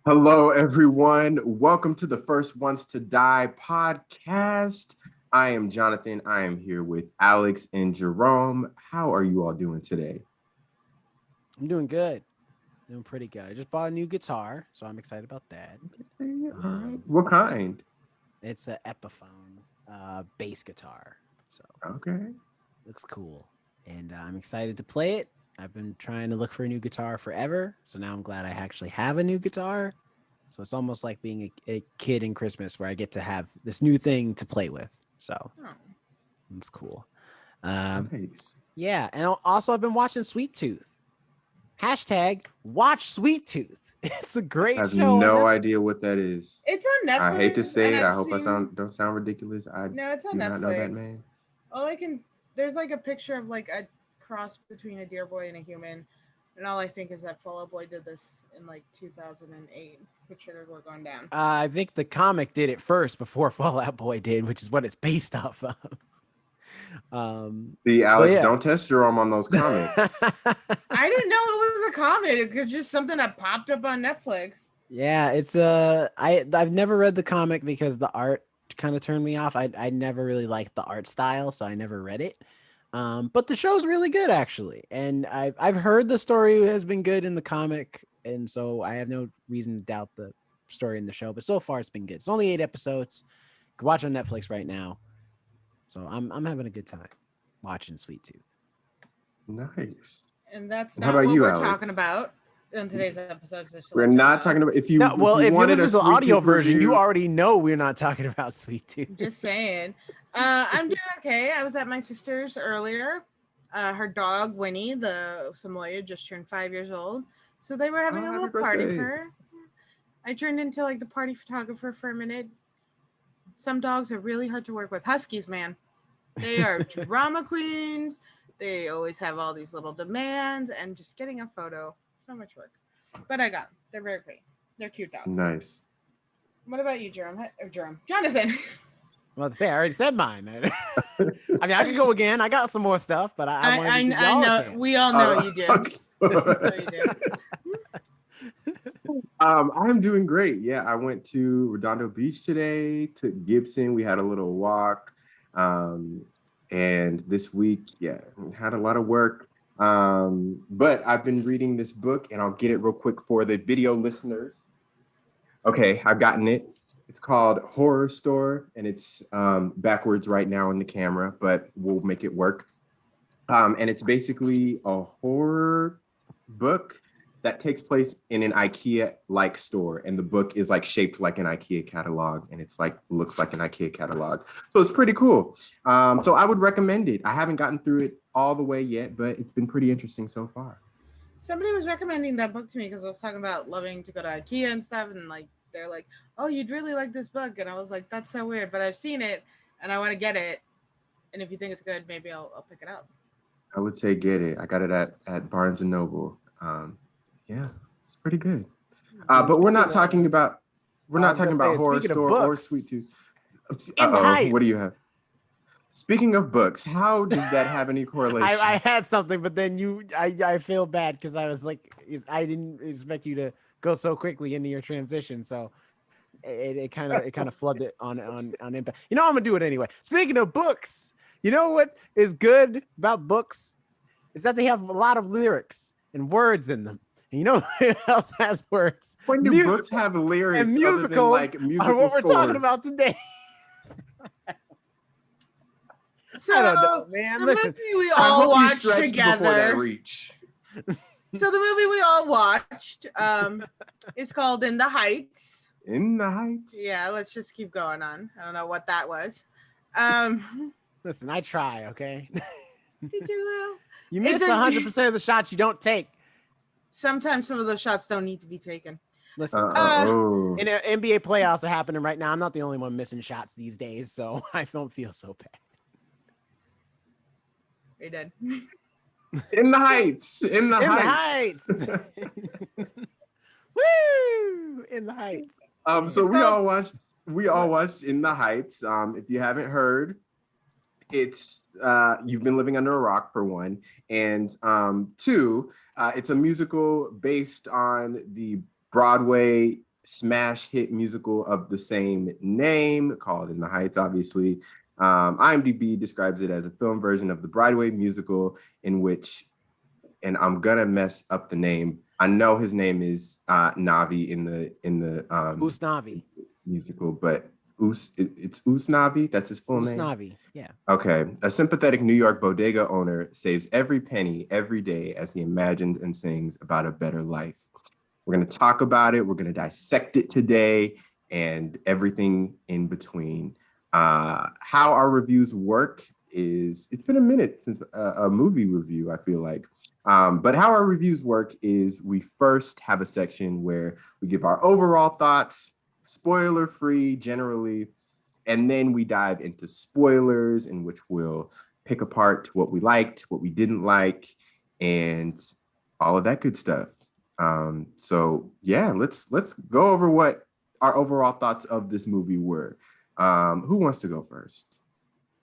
Hello, everyone. Welcome to the First Ones to Die podcast. I am Jonathan. I am here with Alex and Jerome. How are you all doing today? I'm doing good. Doing pretty good. I just bought a new guitar, so I'm excited about that. All right. Um, What kind? it's a Epiphone bass guitar, so Okay. looks cool, and I'm excited to play it. I've been trying to look for a new guitar forever, so now I'm glad I actually have a new guitar. So it's almost like being a kid in Christmas, where I get to have this new thing to play with. So Oh, it's cool. Um, Nice. yeah, and also I've been watching Sweet Tooth. Hashtag watch Sweet Tooth. It's a I great have show on no Netflix. idea what that is. it's on I hate to Netflix, say and it. I I've hope I seen. don't sound ridiculous. I No, it's on do not know that Netflix. man. All I can there's like a picture of like a cross between a deer boy and a human, and all I think is that Fall Out Boy did this in like 2008. Picture we're going down. I think the comic did it first before Fallout Boy did, which is what it's based off of. See, But Alex, yeah. don't test Jerome on those comics. I didn't know it was a comic. It was just something that popped up on Netflix. Yeah, it's I've never read the comic because the art kind of turned me off. I never really liked the art style, so I never read it. But the show's really good actually, and I've heard the story has been good in the comic, and so I have no reason to doubt the story in the show. But so far, it's been good. It's only 8 episodes. You can watch on Netflix right now, so I'm having a good time watching Sweet Tooth. Nice. And that's And how not about what you, we're talking Alex? about in today's episode, just to We're let y'all not know. talking about No, if well, you if you wanted a listen to the sweet audio tooth version, you review. already know we're not talking about Sweet Tooth. Just saying. I'm doing okay. I was at my sister's earlier. Her dog, Winnie, the Samoyed, just turned 5 years old. So they were having Oh, a happy little party for birthday. her. I turned into like the party photographer for a minute. Some dogs are really hard to work with. Huskies, man. They are drama queens. They always have all these little demands, and just getting a photo, so much work. But I got them. They're very great. They're cute dogs. Nice. What about you, Jerome? Or Jerome? Jonathan. Well, to say I already said mine. I mean, I could go again. I got some more stuff, but I wanted to give I y'all a know. chance. We all know you do. Okay. No, you do. I'm doing great. Yeah, I went to Redondo Beach today, to Gibson. We had a little walk. Um, and this week, yeah, had a lot of work. But I've been reading this book, and I'll get it real quick for the video listeners. Okay, I've gotten it. It's called Horror Store, and it's backwards right now in the camera, but we'll make it work. And it's basically a horror book that takes place in an IKEA-like store, and the book is like shaped like an IKEA catalog, and it's like looks like an IKEA catalog. So it's pretty cool. So I would recommend it. I haven't gotten through it all the way yet, but it's been pretty interesting so far. Somebody was recommending that book to me because I was talking about loving to go to IKEA and stuff, and like they're like, "Oh, you'd really like this book," and I was like, "That's so weird," but I've seen it and I want to get it. And if you think it's good, maybe I'll pick it up. I would say get it. I got it at Barnes and Noble. Yeah, it's pretty good. And But we're speaking not of, talking about I was gonna say, Horror speaking of Store or Sweet books, Tooth. In the What do you Heights. have? Speaking of books, how does that have any I correlation? had something, but then I feel bad because I was like, I didn't expect you to go so quickly into your transition, so it kind of flooded on impact. You know, I'm gonna do it anyway. Speaking of books, you know what is good about books is that they have a lot of lyrics and words in them. And you know who else has words? When do books Musicals. have And lyrics other than musicals like are musical what we're talking scores? about today. So I don't know, man. the Listen, movie we I all hope you watched stretched before that together. reach. So the movie we all watched is called In the Heights. In the Heights. Yeah, let's just keep going on. I don't know what that was. Um, listen, I try, okay? did you? You It's miss a- 100% of the shots you don't take. Sometimes some of those shots don't need to be taken. Listen, Oh. in NBA playoffs are happening right now. I'm not the only one missing shots these days, so I don't feel so bad. They did. In the Heights. In the In the Heights. Woo! In the Heights. So It's called- we all watched In the Heights. If you haven't heard, it's you've been living under a rock for one, and two, it's a musical based on the Broadway smash hit musical of the same name called In the Heights, obviously. IMDb describes it as a film version of the Broadway musical in which, and I'm gonna mess up the name. I know his name is Navi in the Usnavi. musical, but it's Usnavi. That's his full name. Usnavi, yeah. Okay. A sympathetic New York bodega owner saves every penny every day as he imagines and sings about a better life. We're going to talk about it. We're going to dissect it today and everything in between. How our reviews work is, it's been a minute since a movie review, I feel like. But how our reviews work is we first have a section where we give our overall thoughts, spoiler free generally, and then we dive into spoilers in which we'll pick apart what we liked, what we didn't like, and all of that good stuff. So yeah, let's go over what our overall thoughts of this movie were. Who wants to go first?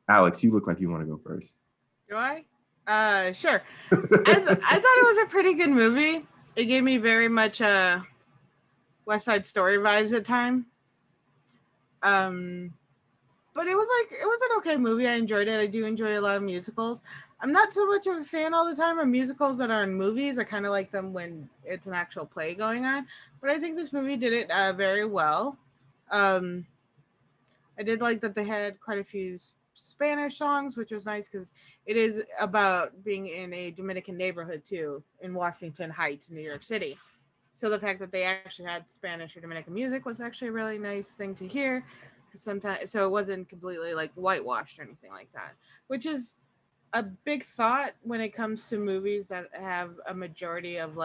Alex, you look like you want to go first. Do I? Sure. I thought it was a pretty good movie. It gave me very much West Side Story vibes at time. But it was an okay movie. I enjoyed it. I do enjoy a lot of musicals. I'm not so much of a fan all the time of musicals that are in movies. I kind of like them when it's an actual play going on. But I think this movie did it very well. I did like that they had quite a few Spanish songs, which was nice because it is about being in a Dominican neighborhood too, in Washington Heights, New York City. So the fact that they actually had Spanish or Dominican music was actually a really nice thing to hear. Sometimes, so it wasn't completely like whitewashed or anything like that, which is a big thought when it comes to movies that have a majority of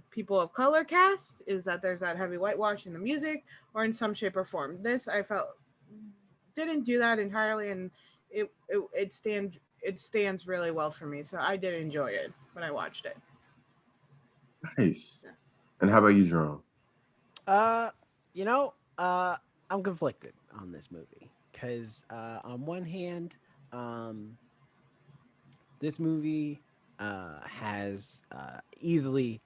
people of color cast, is that there's that heavy whitewash in the music or in some shape or form. This I felt didn't do that entirely, and it stands really well for me. So I did enjoy it when I watched it. Nice. And how about you, Jerome? I'm conflicted on this movie because on one hand, this movie has easily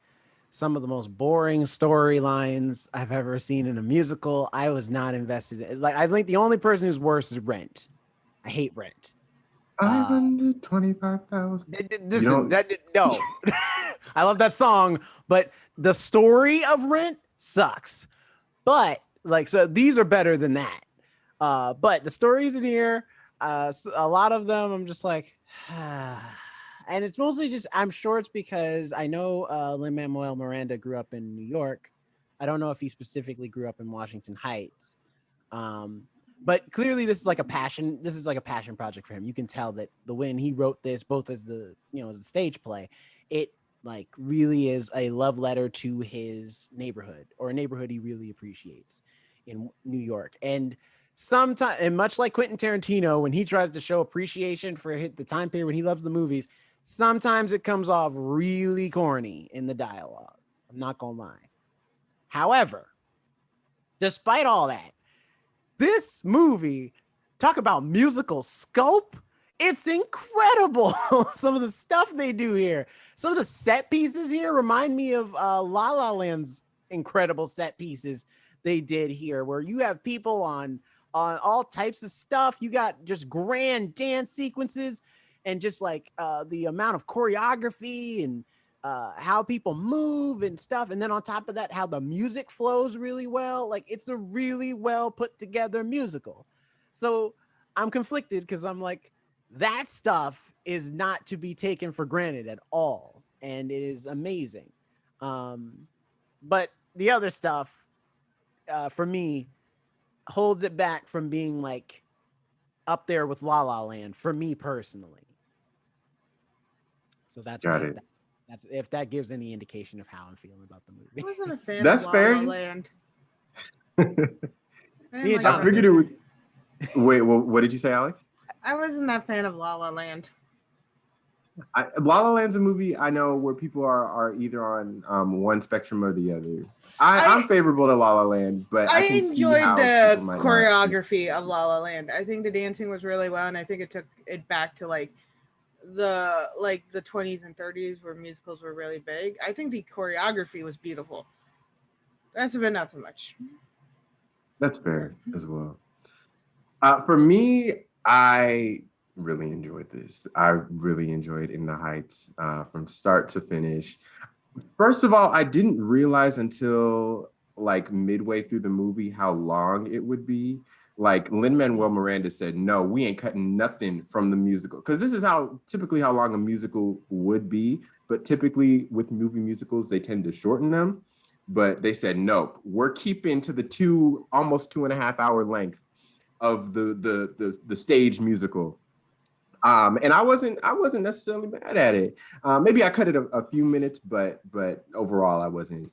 some of the most boring storylines I've ever seen in a musical. I was not invested. Like, I think the only person who's worse is Rent. I hate Rent. 525,000. No. I love that song, but the story of Rent sucks. But so these are better than that. But the stories in here, a lot of them, I'm just like, and it's mostly just, I'm sure it's because I know Lin-Manuel Miranda grew up in New York. I don't know if he specifically grew up in Washington Heights. But clearly this is like a passion. This is like a passion project for him. You can tell that when he wrote this, both as the stage play, it like really is a love letter to his neighborhood, or a neighborhood he really appreciates in New York. And sometimes, and much like Quentin Tarantino, when he tries to show appreciation for the time period when he loves the movies, sometimes it comes off really corny in the dialogue. I'm not gonna lie. However, despite all that, this movie, talk about musical scope. It's incredible. Some of the stuff they do here. Some of the set pieces here remind me of La La Land's incredible set pieces they did here, where you have people on all types of stuff. You got just grand dance sequences and just like the amount of choreography and how people move and stuff. And then on top of that, how the music flows really well. Like, it's a really well put together musical. So I'm conflicted because I'm like, that stuff is not to be taken for granted at all. And it is amazing. But the other stuff, for me, holds it back from being like up there with La La Land for me personally. So that's got it. That's if that gives any indication of how I'm feeling about the movie. I wasn't a fan That's of fair. La La Land. I figured it would. Wait, well, what did you say, Alex? I wasn't that fan of La La Land. La La Land's a movie I know where people are either on one spectrum or the other. I'm favorable to La La Land, but I can enjoyed see how the people might choreography of La La Land. I think the dancing was really well, and I think it took it back to like the 20s and 30s where musicals were really big. I think the choreography was beautiful. The rest of it, not so much. That's fair as well. For me, I really enjoyed this. I really enjoyed In the Heights from start to finish. First of all, I didn't realize until like midway through the movie how long it would be. Like Lin-Manuel Miranda said, no, we ain't cutting nothing from the musical. Because this is how typically how long a musical would be. But typically with movie musicals, they tend to shorten them. But they said, nope, we're keeping to the almost 2.5 hour length of the stage musical. And I wasn't necessarily mad at it. Maybe I cut it a few minutes, but overall I wasn't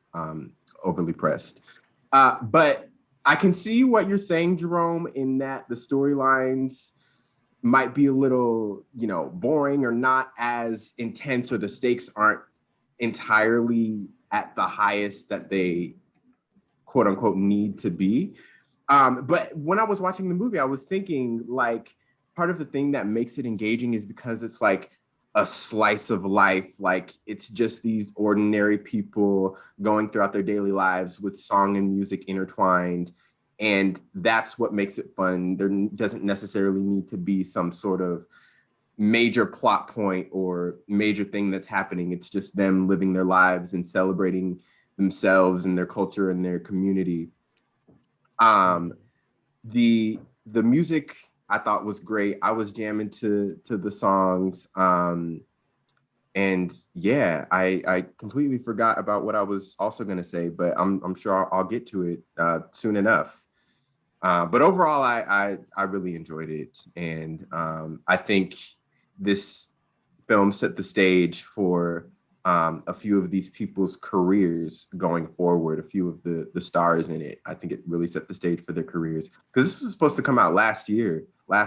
overly pressed. But I can see what you're saying, Jerome, in that the storylines might be a little, boring or not as intense, or the stakes aren't entirely at the highest that they quote unquote need to be. But when I was watching the movie, I was thinking like part of the thing that makes it engaging is because it's like a slice of life. Like it's just these ordinary people going throughout their daily lives with song and music intertwined. And that's what makes it fun. There doesn't necessarily need to be some sort of major plot point or major thing that's happening. It's just them living their lives and celebrating themselves and their culture and their community. Um, the music I thought was great. I was jamming to the songs. And yeah, I completely forgot about what I was also gonna say, but I'm sure I'll get to it soon enough. But overall, I really enjoyed it, and I think this film set the stage for a few of these people's careers going forward. A few of the stars in it, I think it really set the stage for their careers because this was supposed to come out last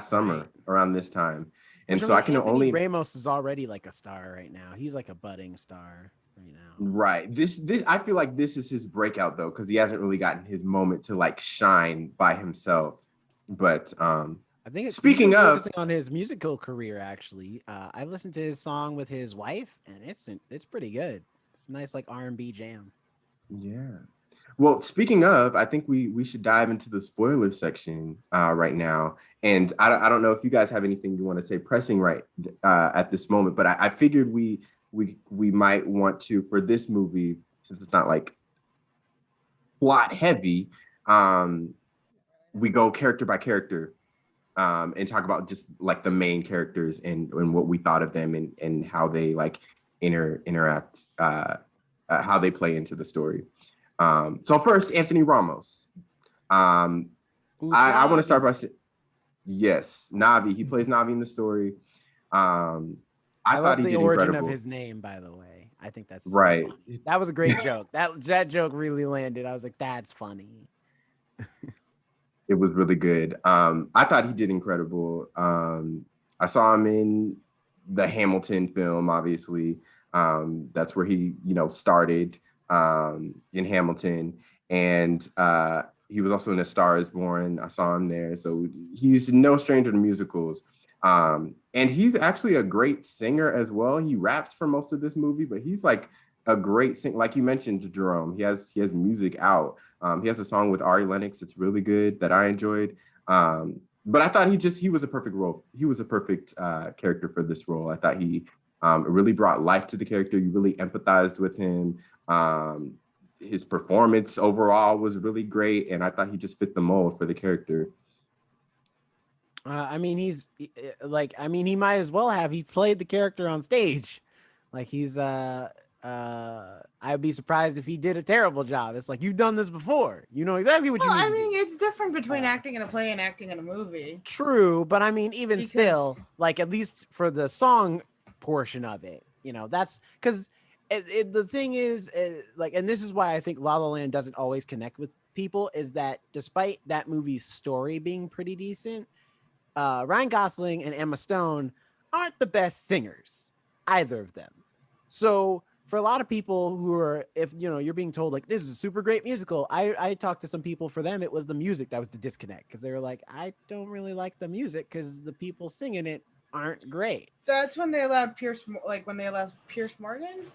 summer around this time, and Which, I so mean, I can Anthony only Ramos is already like a star right now. He's like a budding star right now. right. This I feel like this is his breakout though, because he hasn't really gotten his moment to like shine by himself. But I think he's been speaking of, focusing on his musical career. Actually, I listened to his song with his wife, and it's pretty good. It's a nice like R&B jam. yeah. Well, speaking of, I think we should dive into the spoiler section right now. And I don't know if you guys have anything you want to say pressing right at this moment, but I figured we might want to for this movie, since it's not like plot heavy, um, we go character by character and talk about just like the main characters and what we thought of them and how they like interact, how they play into the story. So first, Anthony Ramos. Who's I want to start Navi? by saying, yes, Navi. He plays Navi in the story. I I thought love he the did origin of incredible. his name, by the way. I think that's so Right. funny. That was a great joke. That joke really landed. I was like, that's funny. It was really good. I thought he did incredible. I saw him in the Hamilton film, obviously. That's where he, started in Hamilton. And he was also in A Star is Born. I saw him there. So he's no stranger to musicals. And he's actually a great singer as well. He raps for most of this movie, but he's like a great singer. Like you mentioned, Jerome, he has music out. He has a song with Ari Lennox. It's really good that I enjoyed. But I thought he was a perfect role. He was a perfect character for this role. I thought he really brought life to the character. You really empathized with him. His performance overall was really great, and I thought he just fit the mold for the character. I mean, he might as well have. He played the character on stage. Like I'd be surprised if he did a terrible job. It's like, you've done this before. You know exactly what Well, you need I to mean, do. it's different between acting in a play and acting in a movie. True, but I mean, even Because- still, like at least for the song portion of it, that's because the thing is, like, and this is why I think La La Land doesn't always connect with people, is that despite that movie's story being pretty decent, Ryan Gosling and Emma Stone aren't the best singers, either of them. So for a lot of people who are, if you're being told like this is a super great musical, I talked to some people, for them it was the music that was the disconnect, because they were like, I don't really like the music because the people singing it aren't great. That's when they allowed when they allowed Pierce Morgan.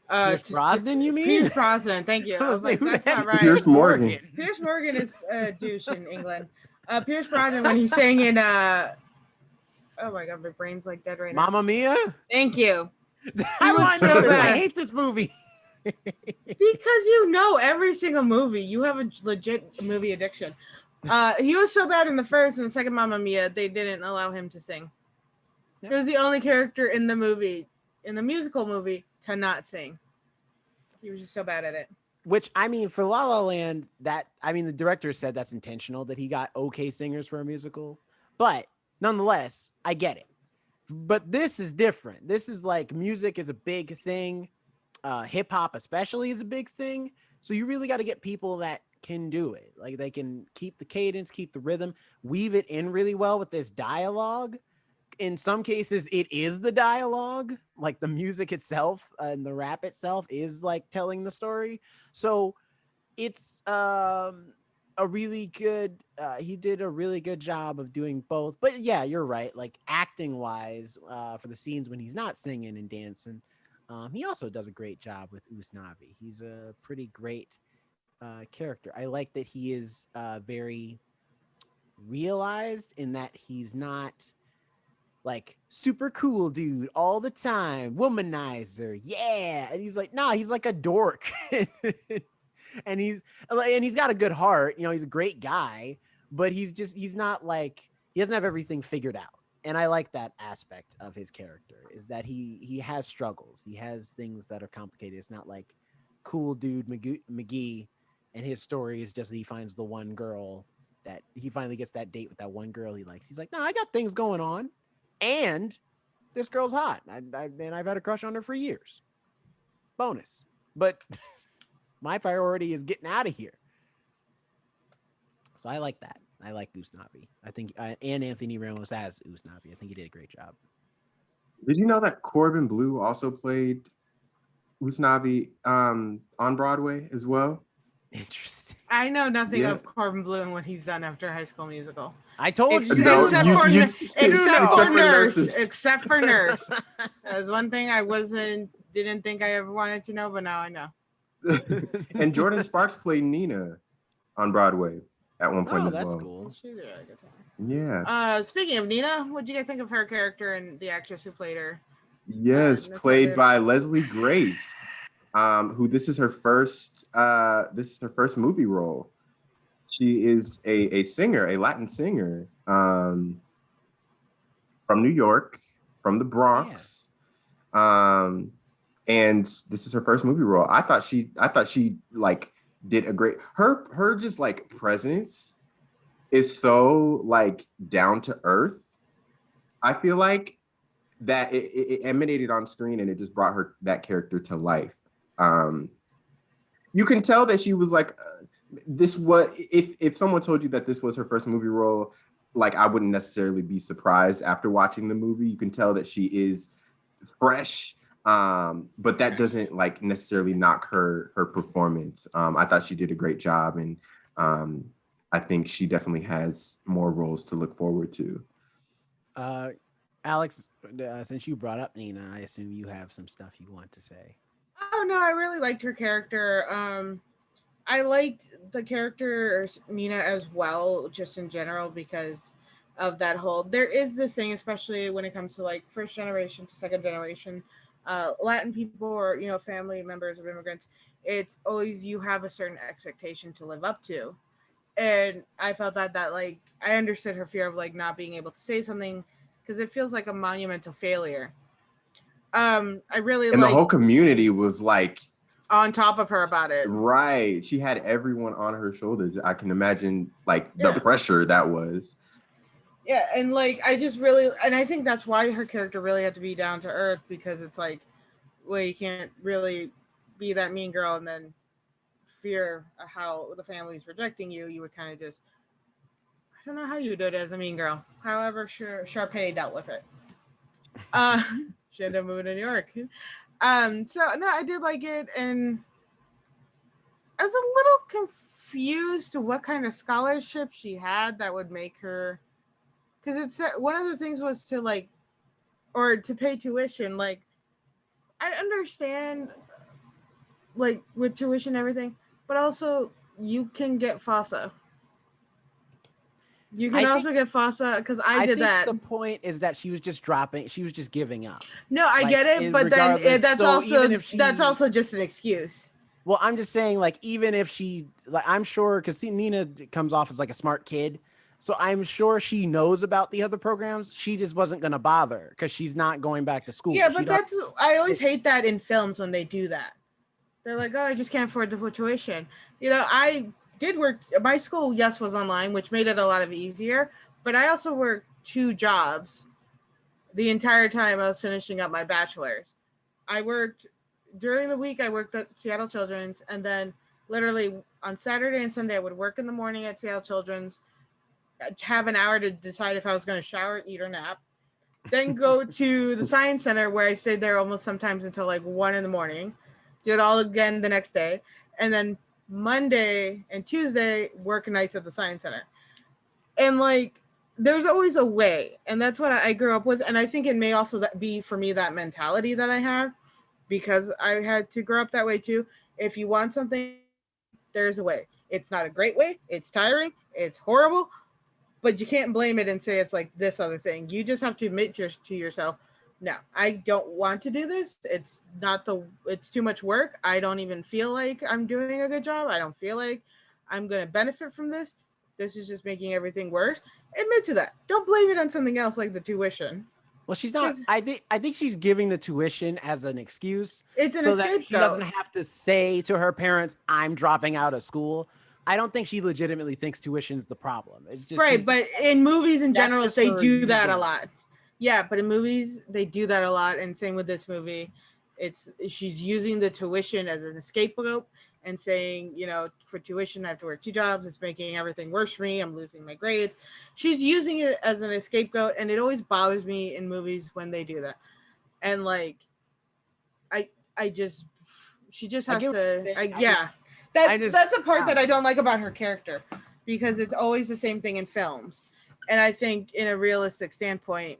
Pierce Brosnan, you mean? Pierce Brosnan. Thank you. I was like, who the that's not heck's right. Pierce Morgan. Pierce Morgan is a douche in England. Pierce Brosnan when he sang in oh my god, my brain's like dead right now. Mamma Mia. Thank you. How do I know this? I bad. hate this movie. Because you know every single movie. You have a legit movie addiction. He was so bad in the first and the second Mamma Mia, they didn't allow him to sing. Yep. He was the only character in the movie, in the musical movie, to not sing. He was just so bad at it. Which, I mean, for La La Land, the director said that's intentional, that he got okay singers for a musical. But nonetheless, I get it. But this is different. This is like music is a big thing. Hip hop especially is a big thing. So you really got to get people that can do it. Like they can keep the cadence, keep the rhythm, weave it in really well with this dialogue. In some cases, it is the dialogue, like the music itself and the rap itself is like telling the story. So it's a really good, he did a really good job of doing both. But yeah, you're right. Like acting wise, for the scenes when he's not singing and dancing, he also does a great job with Usnavi. He's a pretty great character. I like that he is very realized in that he's not like super cool dude all the time, womanizer, yeah. And he's like, nah, he's like a dork. and he's got a good heart, you know, he's a great guy, but he's not like, he doesn't have everything figured out. And I like that aspect of his character, is that he has struggles, he has things that are complicated. It's not like cool dude McGee and his story is just that he finds the one girl, that he finally gets that date with that one girl he likes. He's like, no, I got things going on. And this girl's hot. And I've had a crush on her for years. Bonus. But my priority is getting out of here. So I like that. I like Usnavi. I think, and Anthony Ramos as Usnavi. I think he did a great job. Did you know that Corbin Bleu also played Usnavi on Broadway as well? Interesting. I know nothing of Corbin Bleu and what he's done after High School Musical. I told you. Except for Nurse. Except for Nurse. That was one thing I didn't think I ever wanted to know, but now I know. And Jordan Sparks played Nina on Broadway at one point as well. Oh, that's cool. She did a good time. Yeah. Speaking of Nina, what do you guys think of her character and the actress who played her? Yes, played by Leslie Grace. Who this is her first movie role. She is a singer, a Latin singer, from New York, from the Bronx. Yeah. And this is her first movie role. I thought she like did a great, her just like presence is so like down to earth. I feel like that it emanated on screen and it just brought that character to life. You can tell that she was like, if someone told you that this was her first movie role, like I wouldn't necessarily be surprised after watching the movie. You can tell that she is fresh, but that doesn't like necessarily knock her performance. I thought she did a great job, and I think she definitely has more roles to look forward to. Alex, since you brought up Nina, I assume you have some stuff you want to say. Oh no, I really liked her character. I liked the character Nina as well, just in general, because of that whole, there is this thing, especially when it comes to like first generation to second generation Latin people, or, you know, family members of immigrants. It's always, you have a certain expectation to live up to. And I felt that like, I understood her fear of like not being able to say something, because it feels like a monumental failure. I really and the whole community was like on top of her about it. Right. She had everyone on her shoulders. I can imagine like the pressure that was. Yeah, and like I just really, and I think that's why her character really had to be down to earth, because it's like, well, you can't really be that mean girl and then fear how the family's rejecting you. You would kind of just, I don't know how you did it as a mean girl. However, Sharpay dealt with it. She ended up moving to New York. So no, I did like it, and I was a little confused to what kind of scholarship she had that would make her because it's one of the things was to like, or to pay tuition. Like, I understand, like with tuition and everything, but also you can get FAFSA. You can also get FAFSA because I did think that. the point is that she was just dropping. She was just giving up. No, I Like, get it, but then regardless, that's so also even if that's she- also just an excuse. Well, I'm just saying, like, even if she, like, I'm sure, because Nina comes off as like a smart kid, so I'm sure she knows about the other programs. She just wasn't gonna bother because she's not going back to school. Yeah, She but don't- that's I always hate that in films when they do that. They're like, oh, I just can't afford the tuition. You know, I did work. My school, yes, was online, which made it a lot of easier. But I also worked 2 jobs the entire time I was finishing up my bachelor's. I worked during the week. I worked at Seattle Children's, and then literally on Saturday and Sunday, I would work in the morning at Seattle Children's, have an hour to decide if I was going to shower, eat, or nap. Then go to the science center where I stayed there almost sometimes until like 1 in the morning. Do it all again the next day. And then Monday and Tuesday, work nights at the science center. And like, there's always a way. And that's what I grew up with. And I think it may also be for me that mentality that I have because I had to grow up that way too. If you want something, there's a way. It's not a great way. It's tiring. It's horrible. But you can't blame it and say it's like this other thing. You just have to admit to yourself, no, I don't want to do this. It's too much work. I don't even feel like I'm doing a good job. I don't feel like I'm going to benefit from this. This is just making everything worse. Admit to that. Don't blame it on something else like the tuition. Well, she's not. I think she's giving the tuition as an excuse. It's an so escape that she doesn't have to say to her parents, "I'm dropping out of school." I don't think she legitimately thinks tuition's the problem. It's just right. But in movies in general, they do that a using lot. Yeah, but in movies they do that a lot, and same with this movie. She's using the tuition as an scapegoat and saying, you know, for tuition I have to work 2 jobs. It's making everything worse for me. I'm losing my grades. She's using it as an scapegoat, and it always bothers me in movies when they do that. And like, I just she just has to. That's a part that I don't like about her character because it's always the same thing in films. And I think in a realistic standpoint,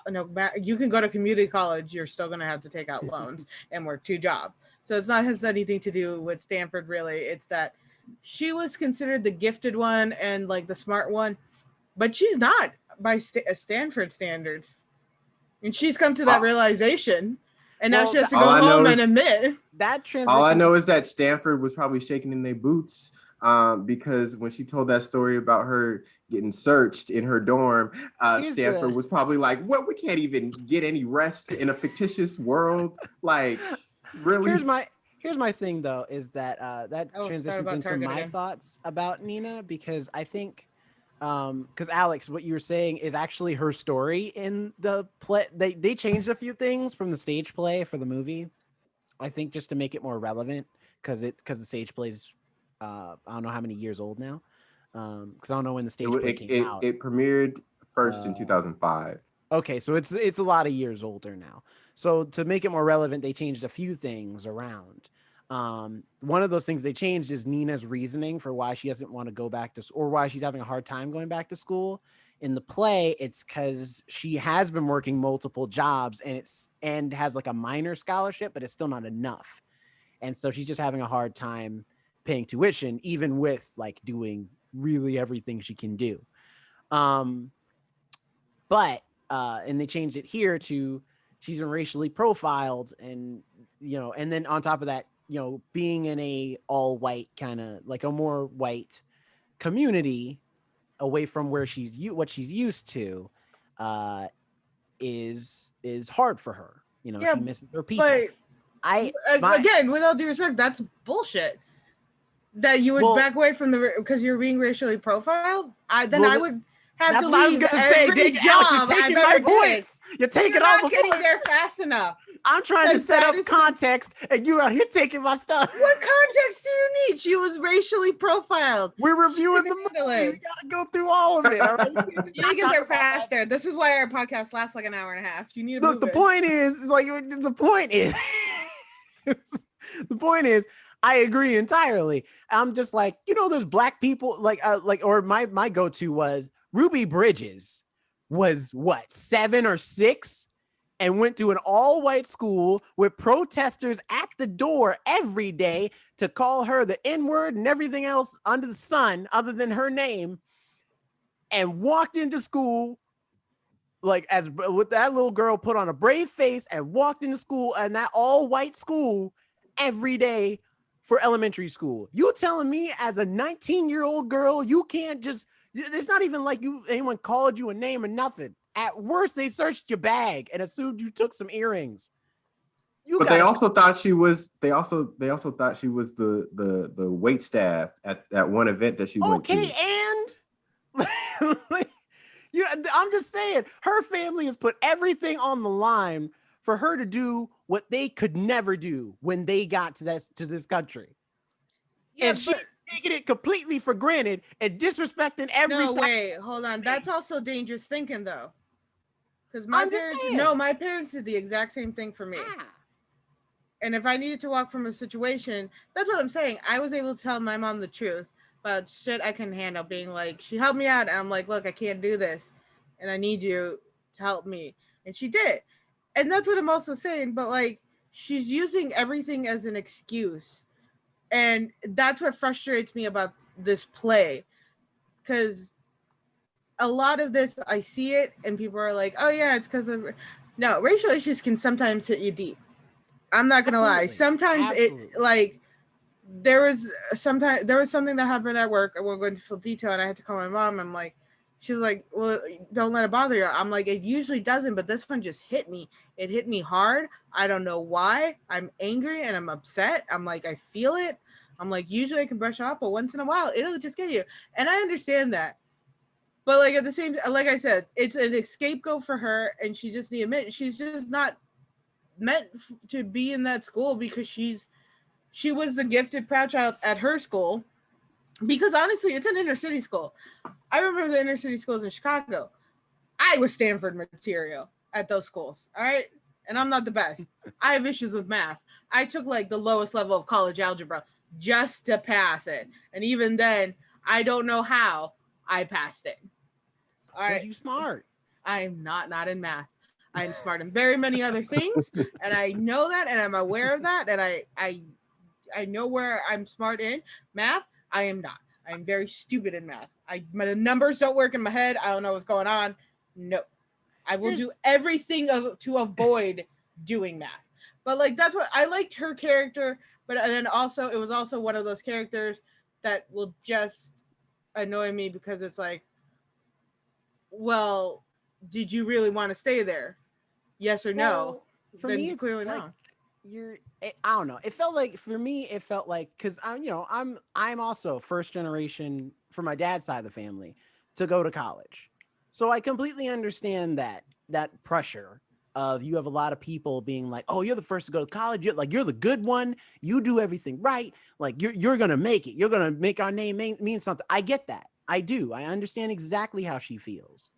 no, you can go to community college, you're still going to have to take out loans and work 2 jobs. So it's not has anything to do with Stanford, really. It's that she was considered the gifted one and like the smart one, but she's not by Stanford standards. And she's come to that realization. And now she has to go home and admit that transition. All I know is that Stanford was probably shaking in their boots because when she told that story about her getting searched in her dorm, Stanford was probably like, "What? We can't even get any rest in a fictitious world." Like, really? Here's my thing though, is that that transitions into my thoughts about Nina because I think. Because Alex, what you were saying is actually her story in the play. They changed a few things from the stage play for the movie, I think, just to make it more relevant. Because the stage play's I don't know how many years old now. Because I don't know when the stage play came out. It premiered first in 2005. Okay, so it's a lot of years older now. So to make it more relevant, they changed a few things around. One of those things they changed is Nina's reasoning for why she doesn't want to go back to, or why she's having a hard time going back to school. In the play, it's because she has been working multiple jobs and has like a minor scholarship, but it's still not enough. And so she's just having a hard time paying tuition, even with like doing really everything she can do. And they changed it here to she's been racially profiled, and and then on top of that, being in a all white kind of like a more white community away from where what she's used to is hard for her. She misses her people. But again, with all due respect, that's bullshit. That you would back away from because you're being racially profiled. I would have to leave every job I've ever did. You're taking all the getting there fast enough. I'm trying to set up context, and you out here taking my stuff. What context do you need? She was racially profiled. We're reviewing the movie. We gotta go through all of it. All right? You need to get there faster. This is why our podcast lasts like an hour and a half. You need to look. The point is, I agree entirely. I'm just like, there's black people or my go-to was Ruby Bridges was what, 7 or 6, and went to an all-white school with protesters at the door every day to call her the N-word and everything else under the sun other than her name, and walked into school like as with that little girl put on a brave face and walked into school and that all-white school every day for elementary school. You telling me as a 19-year-old girl, you can't just, it's not even like anyone called you a name or nothing. At worst, they searched your bag and assumed you took some earrings. But they also thought she was thought she was the wait staff at one event that she went to. Okay, and I'm just saying, her family has put everything on the line for her to do what they could never do when they got to this country. Yeah, and she's taking it completely for granted and disrespecting every No, wait, hold on. That's also dangerous thinking, though. Because my parents did the exact same thing for me. And if I needed to walk from a situation, that's what I'm saying. I was able to tell my mom the truth about shit I couldn't handle, being like, she helped me out, and I'm like, look, I can't do this, and I need you to help me. And she did. And that's what I'm also saying, but like, she's using everything as an excuse. And that's what frustrates me about this play. Because a lot of this, I see it, and people are like, oh yeah, it's because of... No, racial issues can sometimes hit you deep. I'm not gonna lie. Sometimes it, like, there was something that happened at work. I won't go into full detail, and I had to call my mom. I'm like, she's like, well, don't let it bother you. I'm like, it usually doesn't, but this one just hit me. It hit me hard. I don't know why. I'm angry and I'm upset. I'm like, I feel it. I'm like, usually I can brush off, but once in a while, it'll just get you. And I understand that. But like at the same, like I said, it's an scapegoat for her, and she just needs to admit she's just not meant to be in that school because she was the gifted proud child at her school, because honestly it's an inner city school. I remember the inner city schools in Chicago. I was Stanford material at those schools, all right, and I'm not the best. I have issues with math. I took like the lowest level of college algebra just to pass it, and even then I don't know how I passed it. All right, you smart. I'm not in math. I'm smart in very many other things, and I know that, and I'm aware of that, and I know where I'm smart in. Math, I am not. I'm very stupid in math. My numbers don't work in my head. I don't know what's going on. No. I will do everything to avoid doing math. But like, that's what I liked her character, but then also it was also one of those characters that will just annoy me because it's like, well, did you really want to stay there? Yes or no? Well, for me, it's clearly like, no. I don't know. It felt like, for me, because I'm also first generation for my dad's side of the family to go to college. So I completely understand that pressure of, you have a lot of people being like, oh, you're the first to go to college. You're the good one. You do everything right. Like you're going to make it. You're going to make our name mean something. I get that. I do. I understand exactly how she feels.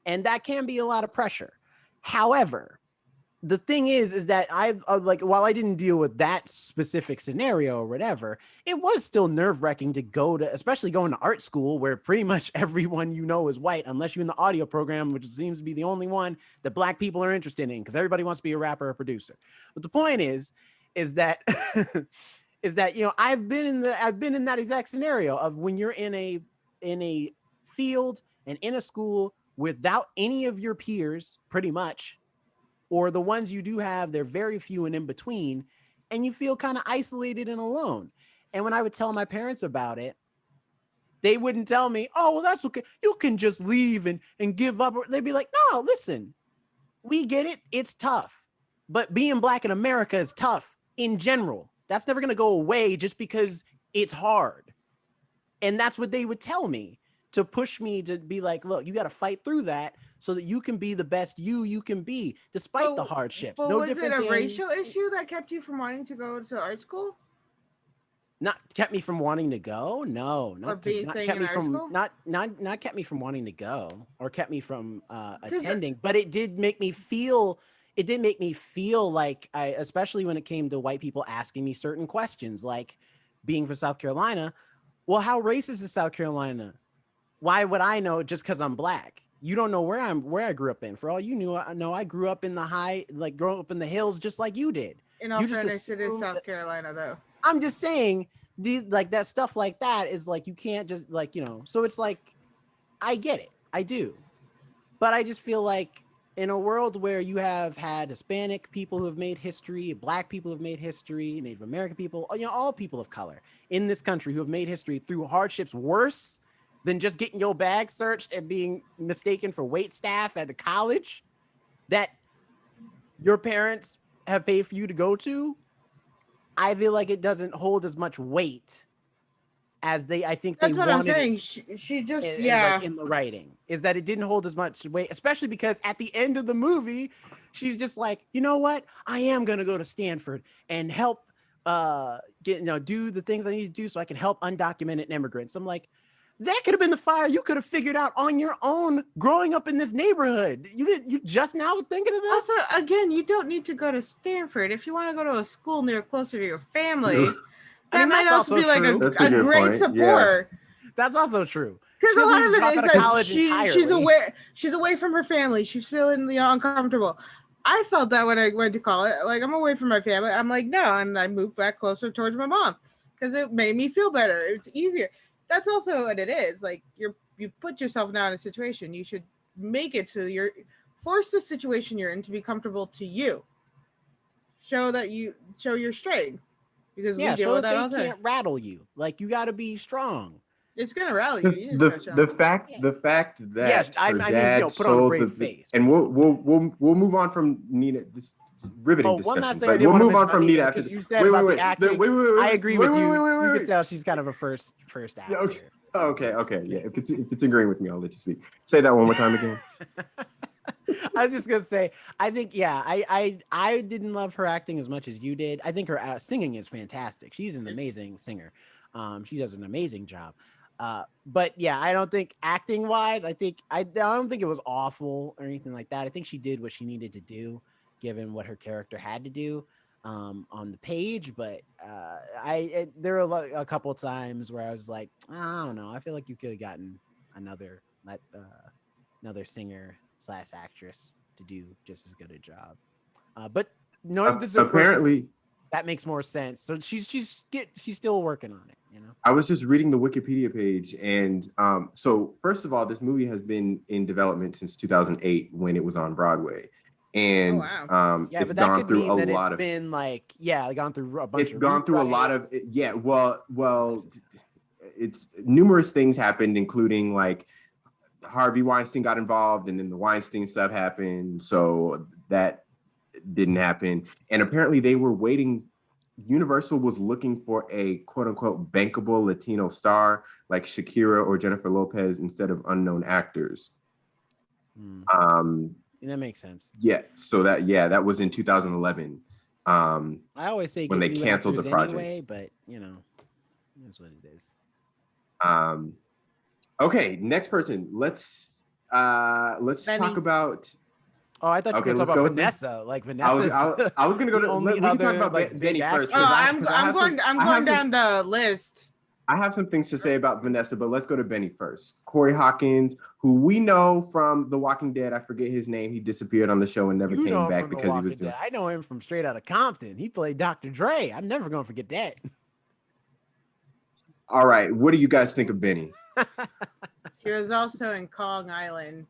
And that can be a lot of pressure. However, the thing is that while I didn't deal with that specific scenario or whatever, it was still nerve-wracking to go to, especially going to art school where pretty much everyone is white, unless you're in the audio program, which seems to be the only one that Black people are interested in, because everybody wants to be a rapper or producer. But the point is that I've been in that exact scenario of when you're in a field and in a school without any of your peers, pretty much, or the ones you do have, they're very few and in between, and you feel kind of isolated and alone. And when I would tell my parents about it, they wouldn't tell me, oh, well, that's okay, you can just leave and give up. They'd be like, no, listen, we get it, it's tough, but being Black in America is tough in general. That's never going to go away just because it's hard. And that's what they would tell me, to push me to be like, look, you got to fight through that so that you can be the best you can be, despite the hardships. But was it a racial issue that kept you from wanting to go to art school? Not kept me from wanting to go. No, not kept me from wanting to go, or kept me from attending. But it did make me feel. It did make me feel like especially when it came to white people asking me certain questions, like being from South Carolina. Well, how racist is South Carolina? why would I know just because I'm black? You don't know where I grew up in. For all you knew, I grew up in growing up in the hills just like you did. In all You just fairness, it is assume South that- Carolina, though. I'm just saying, that stuff like that is like, you can't just so it's like, I get it. I do. But I just feel like in a world where you have had Hispanic people who have made history, Black people who have made history, Native American people, all people of color in this country who have made history through hardships worse than just getting your bag searched and being mistaken for wait staff at the college that your parents have paid for you to go to, I feel like it doesn't hold as much weight as I think That's they what I'm wanted saying. it She just, like in the writing, is that it didn't hold as much weight, especially because at the end of the movie, she's just like, you know what? I am going to go to Stanford and help do the things I need to do so I can help undocumented immigrants. I'm like, that could have been the fire you could have figured out on your own growing up in this neighborhood. You just now thinking of this? Also, again, you don't need to go to Stanford. If you want to go to a school near closer to your family, that might that's also be like true. That's a a good great point, support. That's also true. Because She a doesn't lot need of to it drop is out of that college she's entirely. she's away from her family. She's feeling uncomfortable. I felt that when I went to college. Like, I'm away from my family. I'm like, no, and I moved back closer towards my mom because it made me feel better. It's easier. That's also what it is. Like, you put yourself now in a situation. You should make it so force the situation you're in to be comfortable to you. Show your strength, because we deal Show with that that all they the can't time. rattle you. Like, you got to be strong. It's gonna rally you. The, You just gotta show the 'em. fact Yeah. the fact that I her mean, dad put on a sold brave face. and we'll move on from Nina. This riveting One last discussion, thing I but did we'll want to move mention on about from Nina, Nina after because this. you said about the acting. I agree with you. You Wait. can tell she's kind of a first Yeah, actor. okay. Yeah, if it's agreeing with me, I'll let you speak. Say that one more time again. I was just gonna say, I think, I didn't love her acting as much as you did. I think her singing is fantastic. She's an amazing singer. She does an amazing job. But yeah, I don't think acting wise, I don't think it was awful or anything like that. I think she did what she needed to do, given what her character had to do on the page. But there were a couple of times where I was like, I don't know. I feel like you could have gotten another singer / actress to do just as good a job. But knowing this is her Apparently, that makes more sense. So she's still working on it, I was just reading the Wikipedia page, and so first of all, this movie has been in development since 2008 when it was on Broadway, and wow. Yeah, it's but that gone could through mean a that lot it's of. been like, gone through a bunch It's of gone through a lot of rewrites. yeah. Well, it's numerous things happened, including like Harvey Weinstein got involved, and then the Weinstein stuff happened, so that didn't happen. And apparently, they were waiting. Universal was looking for a quote unquote bankable Latino star like Shakira or Jennifer Lopez instead of unknown actors. And that makes sense. Yeah, so that was in 2011. I always say when they canceled the project. anyway, but that's what it is. Okay, next person. Let's Benny. talk about. Oh, I thought you were going to talk about Vanessa. Like Vanessa. I was going to go to. We can talk about like, Benny first. Oh, I'm I'm going down the list. I have some things to say about Vanessa, but let's go to Benny first. Corey Hawkins, who we know from The Walking Dead. I forget his name. He disappeared on the show and never came back because he was doing. I know him from Straight Outta Compton. He played Dr. Dre. I'm never going to forget that. All right, what do you guys think of Benny? He was also in Kong Island.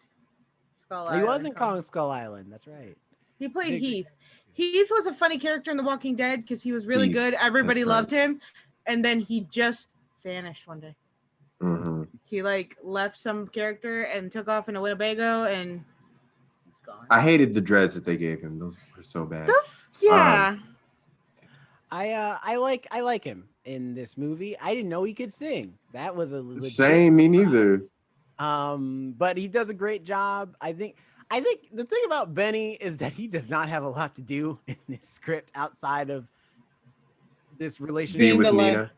He was in Kong Skull Island. That's right. He played Heath. Heath was a funny character in The Walking Dead because he was really good. Everybody loved him, and then he just vanished one day. Mm-hmm. He like left some character and took off in a Winnebago, and he's gone. I hated the dreads that they gave him. Those were so bad. I like him in this movie. I didn't know he could sing. That was a legit Same, me neither. But he does a great job. I think the thing about Benny is that he does not have a lot to do in this script outside of this relationship Being with Nina.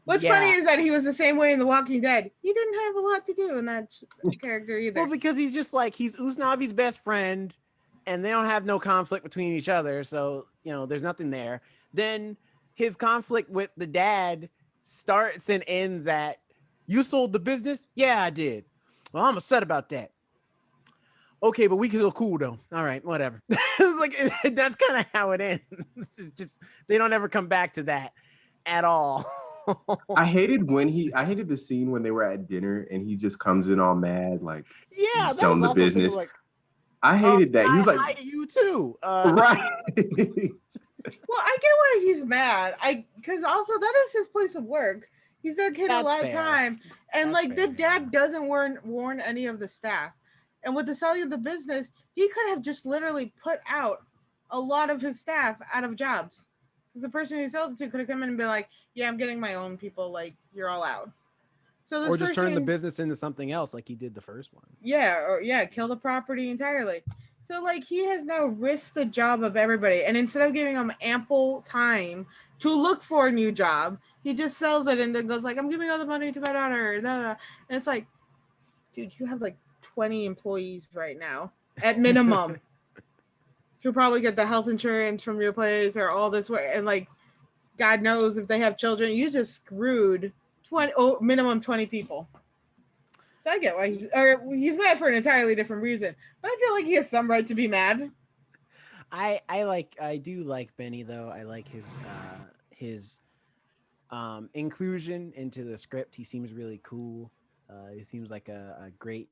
What's funny is that he was the same way in The Walking Dead. He didn't have a lot to do in that character either. Well, because he's just like, he's Usnavi's best friend, and they don't have no conflict between each other. So, there's nothing there. Then his conflict with the dad starts and ends at, you sold the business? Yeah, I did. Well, I'm upset about that. Okay, but we can still cool though. All right, whatever. It's like that's kind of how it ends. It's just they don't ever come back to that at all. I hated the scene when they were at dinner and he just comes in all mad, like Yeah, that was selling the also business. like, I hated that. He was like, hi you too. right. Well, I get why he's mad. Because also that is his place of work. He's there getting a That's lot of fair. time, and That's like fair, the dad yeah. doesn't warn any of the staff. And with the selling of the business, he could have just literally put out a lot of his staff out of jobs. Because the person who sold it to could have come in and be like, "Yeah, I'm getting my own people. Like, you're all out." So this Or just turn the person, business into something else like he did the first one. kill the property entirely. So like he has now risked the job of everybody, and instead of giving him ample time to look for a new job, he just sells it and then goes like, "I'm giving all the money to my daughter." And it's like, dude, you have like 20 employees right now at minimum. Who probably get the health insurance from your place or all this way, and like God knows if they have children, you just screwed minimum 20 people. So I get why he's mad for an entirely different reason, but I feel like he has some right to be mad. I do like Benny though. I like his inclusion into the script. He seems really cool. He seems like a great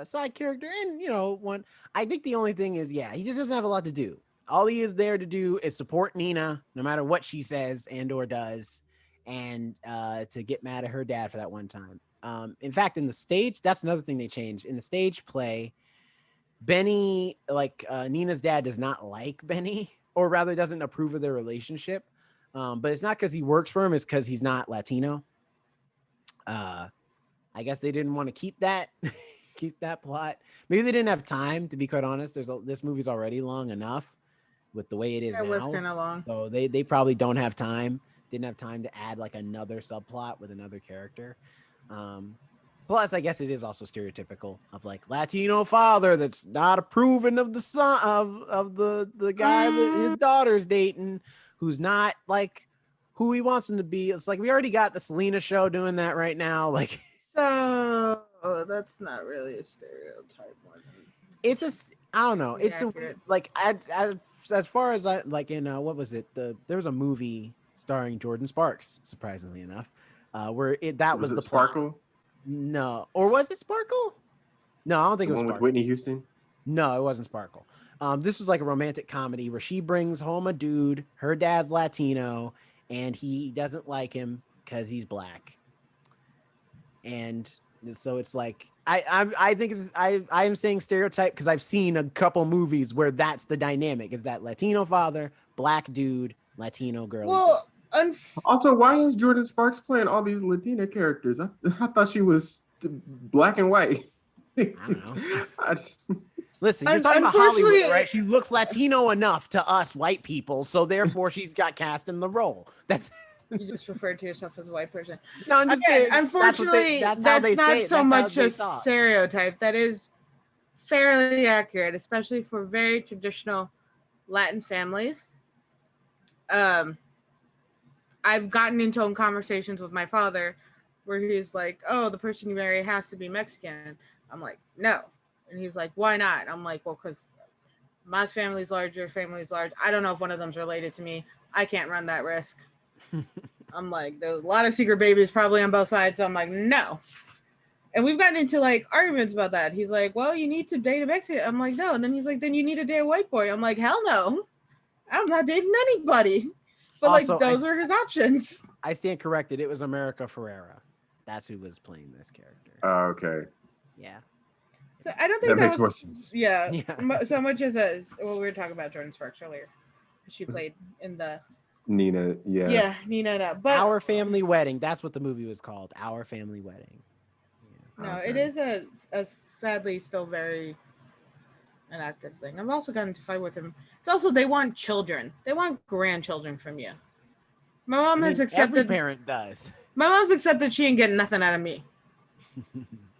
side character, and one. I think the only thing is, he just doesn't have a lot to do. All he is there to do is support Nina, no matter what she says and or does, and to get mad at her dad for that one time. In fact, in the stage, that's another thing they changed in the stage play. Benny, Nina's dad, does not like Benny, or rather, doesn't approve of their relationship. But it's not because he works for him; it's because he's not Latino. I guess they didn't want to keep that plot. Maybe they didn't have time. To be quite honest, this movie's already long enough with the way it is It was now. kind of long. So they probably don't have time. Didn't have time to add like another subplot with another character. Plus, I guess it is also stereotypical of like Latino father that's not approving of the son of the guy that his daughter's dating, who's not like who he wants him to be. It's like we already got the Selena show doing that right now. Like, So that's not really a stereotype one. it's I don't know. It's accurate. as far as I like in what was it? There was a movie starring Jordan Sparks, surprisingly enough, where that was the Sparkle. Plot. No, or was it Sparkle? No, I don't think The it was one Sparkle. with Whitney Houston. No, it wasn't Sparkle. This was like a romantic comedy where she brings home a dude. Her dad's Latino, and he doesn't like him because he's black. And so it's like I think I am saying stereotype because I've seen a couple movies where that's the dynamic: is that Latino father, black dude, Latino girl. Well, also, why is Jordan Sparks playing all these Latina characters? I thought she was black and white. I don't know. Listen, you're talking about unfortunately- Hollywood, right? She looks Latino enough to us white people, so therefore she's got cast in the role. That's you just referred to yourself as a white person. no, I'm just Again, saying. unfortunately, that's not say so it. much a thought. stereotype. That is fairly accurate, especially for very traditional Latin families. I've gotten into conversations with my father where he's like, "Oh, the person you marry has to be Mexican." I'm like, "No," and he's like, "Why not?" I'm like, "Well, because my family's large, your family's large. I don't know if one of them's related to me. I can't run that risk." I'm like, there's a lot of secret babies probably on both sides. So I'm like, no. And we've gotten into like arguments about that. He's like, well, you need to date a Mexican. I'm like, no. And then he's like, then you need to date a white boy. I'm like, hell no. I'm not dating anybody. But also, like, those were his options. I stand corrected. It was America Ferrera. That's who was playing this character. Oh, okay. Yeah. So I don't think that makes more sense. Yeah. So much as what we were talking about Jordan Sparks earlier. She played in the Nina. Yeah. Yeah, Nina. But Our Family Wedding. That's what the movie was called. Our Family Wedding. Yeah. No, it is a sadly still very an active thing. I've also gotten into fight with him. It's also they want children. They want grandchildren from you. My mom has accepted. Every parent does. My mom's accepted she ain't getting nothing out of me.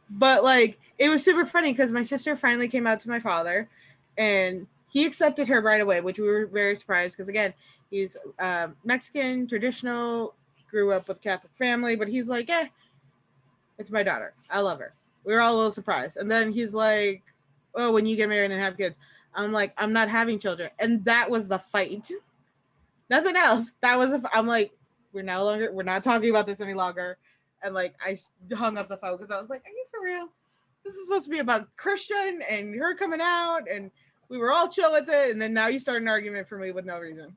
But like it was super funny because my sister finally came out to my father, and he accepted her right away, which we were very surprised because again, he's Mexican, traditional, grew up with Catholic family, but he's like, it's my daughter. I love her. We were all a little surprised. And then he's like, oh, when you get married and have kids. I'm like, I'm not having children. And that was the fight. Nothing else. That was I'm like, we're not talking about this any longer. And like, I hung up the phone because I was like, are you for real? This is supposed to be about Christian and her coming out, and we were all chill with it. And then now you start an argument for me with no reason.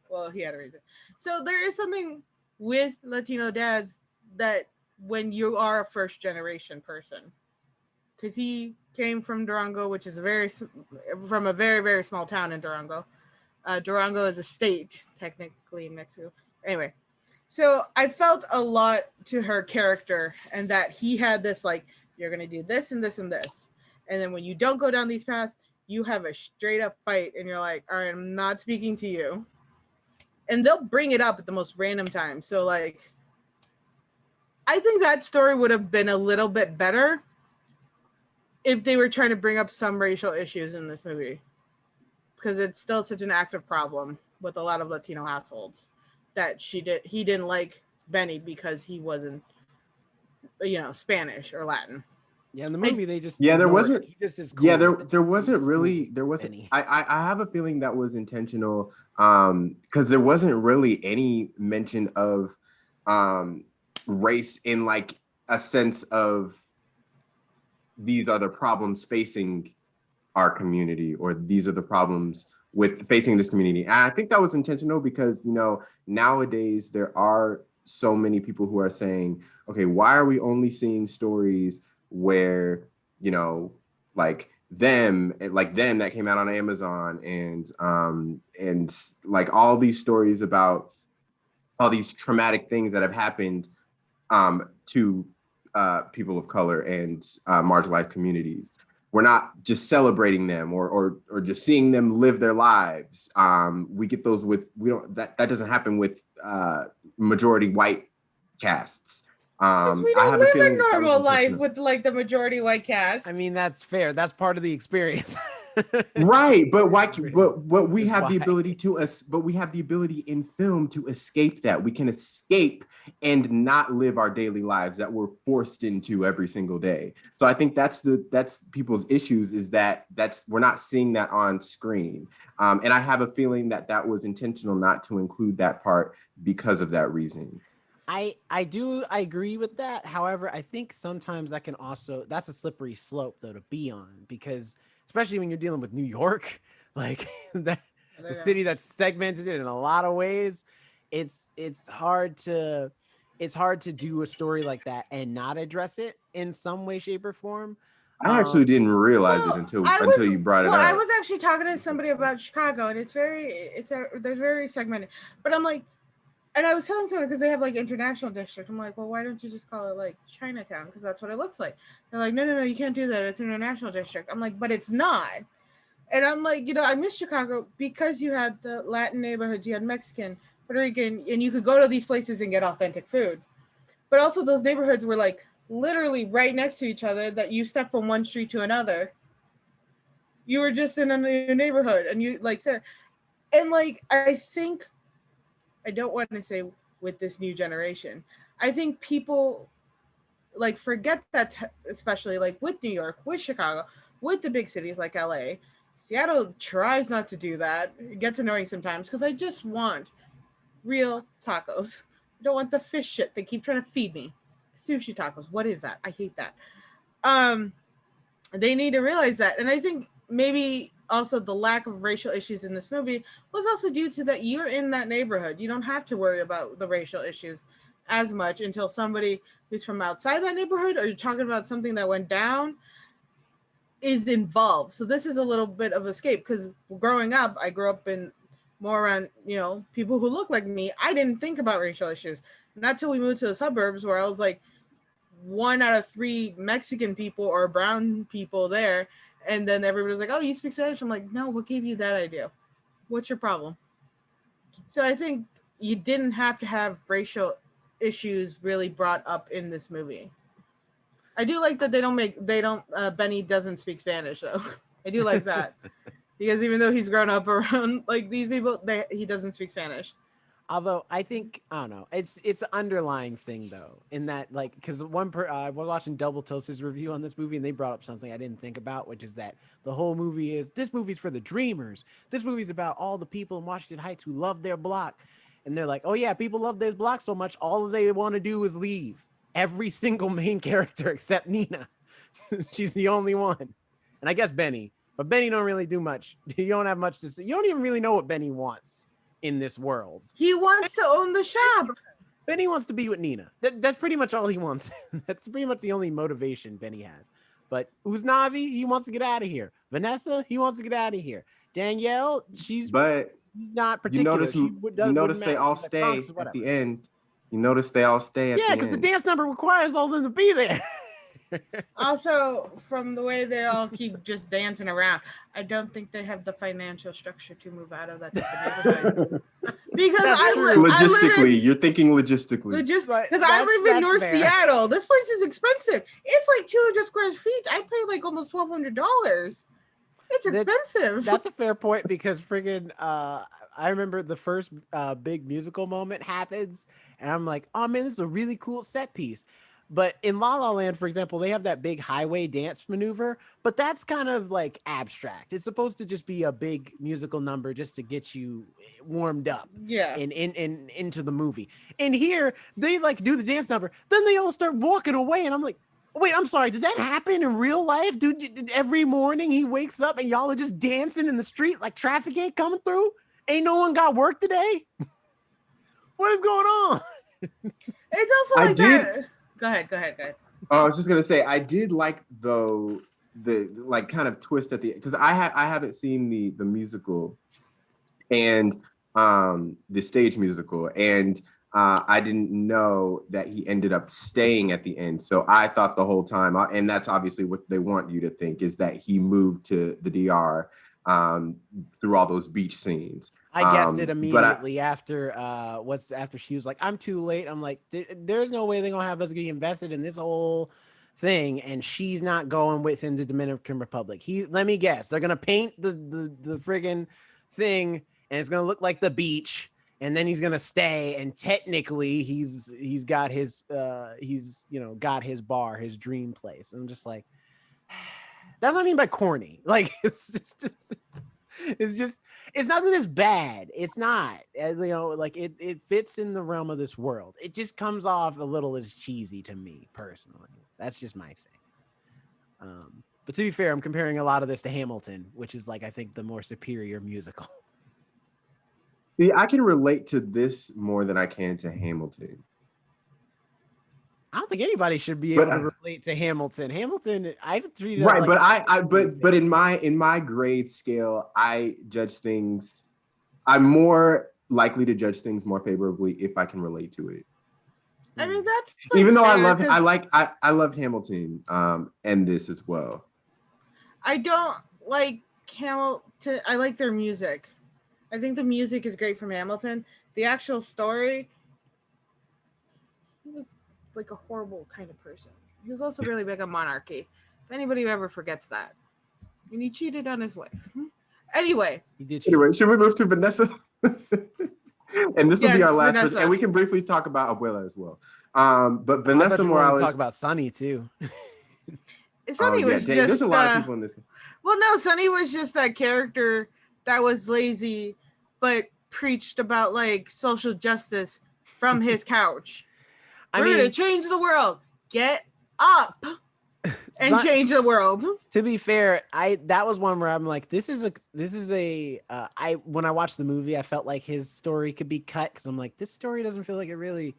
Well, he had a reason. So there is something with Latino dads that when you are a first generation person, because he came from Durango, which is from a very, very small town in Durango. Durango is a state, technically, in Mexico. Anyway, so I felt a lot to her character, and that he had this, like, you're going to do this and this and this. And then when you don't go down these paths, you have a straight up fight, and you're like, all right, I'm not speaking to you. And they'll bring it up at the most random time. So, like, I think that story would have been a little bit better if they were trying to bring up some racial issues in this movie, because it's still such an active problem with a lot of Latino households that he didn't like Benny because he wasn't, Spanish or Latin. Yeah, in the movie they just there wasn't. He just is cool. There wasn't really. There wasn't. Benny. I have a feeling that was intentional, because there wasn't really any mention of race in like a sense of these are the problems facing our community, or these are the problems with facing this community. And I think that was intentional because, nowadays there are so many people who are saying, okay, why are we only seeing stories where, like them that came out on Amazon and like all these stories about all these traumatic things that have happened to people of color and marginalized communities. We're not just celebrating them or just seeing them live their lives. We get those that doesn't happen with majority white casts. Because we don't live a normal life with like the majority white cast. I mean, that's fair. That's part of the experience. Right, but why? But we have the ability but we have the ability in film to escape that. We can escape and not live our daily lives that we're forced into every single day. So I think that's people's issues, is that we're not seeing that on screen. And I have a feeling that was intentional not to include that part because of that reason. I agree with that. However, I think sometimes that's a slippery slope though to be on, because especially when you're dealing with New York, like the city that's segmented in a lot of ways, it's hard to do a story like that and not address it in some way, shape, or form. I actually didn't realize it until you brought it up. I was actually talking to somebody about Chicago, and they're very segmented. But I'm like, and I was telling someone, because they have like international district. I'm like, well, why don't you just call it like Chinatown? Because that's what it looks like. They're like, no, you can't do that. It's international district. I'm like, but it's not. And I'm like, I miss Chicago because you had the Latin neighborhoods, you had Mexican, Puerto Rican, and you could go to these places and get authentic food. But also those neighborhoods were like literally right next to each other, that you step from one street to another. You were just in a new neighborhood, and you like said, and like, I don't want to say with this new generation, I think people like forget that, especially like with New York, with Chicago, with the big cities like LA. Seattle tries not to do that. It gets annoying sometimes because I just want real tacos. I don't want the fish shit they keep trying to feed me. Sushi tacos, what is that? I hate that. They need to realize that. And I think maybe also the lack of racial issues in this movie was also due to that you're in that neighborhood. You don't have to worry about the racial issues as much until somebody who's from outside that neighborhood, or you're talking about something that went down, is involved. So this is a little bit of escape, because growing up, I grew up in more around, people who look like me. I didn't think about racial issues. Not till we moved to the suburbs, where I was like 1 out of 3 Mexican people or brown people there. And then everybody's like, oh, you speak Spanish? I'm like, no, what gave you that idea? What's your problem? So I think you didn't have to have racial issues really brought up in this movie. I do like that Benny doesn't speak Spanish, though. I do like that. Because even though he's grown up around like these people, he doesn't speak Spanish. Although I think I don't know, it's an underlying thing though, in that like because I was watching Double Toast's review on this movie and they brought up something I didn't think about, which is that the whole movie is this movie's for the dreamers. This movie's about all the people in Washington Heights who love their block, and they're like, oh yeah, people love their block so much, all they want to do is leave. Every single main character except Nina, she's the only one, and I guess Benny, but Benny don't really do much. You don't have much to say. You don't even really know what Benny wants in this world. He wants to own the shop. Benny wants to be with Nina. That's pretty much all he wants. That's pretty much the only motivation Benny has. But Uznavi, he wants to get out of here. Vanessa, he wants to get out of here. Danielle, she's not particular. You notice they all stay at the end. You notice they all stay at the end. Yeah, because the dance number requires all of them to be there. Also, from the way they all keep just dancing around, I don't think they have the financial structure to move out of that neighborhood. Because logistically, you're thinking logistically. Because I live in North Seattle. This place is expensive. It's like 200 square feet. I pay like almost $1,200. It's expensive. That's a fair point because friggin' I remember the first big musical moment happens, and I'm like, oh man, this is a really cool set piece. But in La La Land, for example, they have that big highway dance maneuver, but that's kind of like abstract. It's supposed to just be a big musical number just to get you warmed up, in into the movie. And here they like do the dance number, then they all start walking away, and I'm like, wait, I'm sorry, did that happen in real life, dude? Every morning he wakes up and y'all are just dancing in the street like traffic ain't coming through. Ain't no one got work today. What is going on? It's also like that. Go ahead. Oh, I was just gonna say I did like the like kind of twist at the because I haven't seen the musical and the stage musical, and I didn't know that he ended up staying at the end. So I thought the whole time, and that's obviously what they want you to think, is that he moved to the DR through all those beach scenes. I guessed it immediately after she was like, I'm too late. I'm like, there's no way they're gonna have us get invested in this whole thing, and she's not going within the Dominican Republic. Let me guess, they're gonna paint the friggin' thing, and it's gonna look like the beach, and then he's gonna stay, and technically he's got his got his bar, his dream place. And I'm just like, that's what I mean by corny. Like it's not that it's bad. It's not, like it fits in the realm of this world. It just comes off a little as cheesy to me personally. That's just my thing. But to be fair, I'm comparing a lot of this to Hamilton, which is like, I think the more superior musical. See, I can relate to this more than I can to Hamilton. I don't think anybody should be able to relate to Hamilton. Hamilton, I've treated right, like but in my grade scale, I judge things. I'm more likely to judge things more favorably if I can relate to it. I mean, that's even though I loved Hamilton, and this as well. I don't like Hamilton. I like their music. I think the music is great from Hamilton. The actual story, he was like a horrible kind of person. He was also really big on monarchy. If anybody ever forgets that. And he cheated on his wife. Anyway. He did cheat. Anyway, should we move to Vanessa? And this will be our last person. And we can briefly talk about Abuela as well. But Vanessa Morales. Talk about Sunny too. Sunny was just. There's a lot of people in this. Well, no, Sunny was just that character that was lazy, but preached about like social justice from his couch. We're gonna change the world. Get up and change the world. To be fair, that was one where I'm like, this is a when I watched the movie, I felt like his story could be cut because I'm like, this story doesn't feel like it really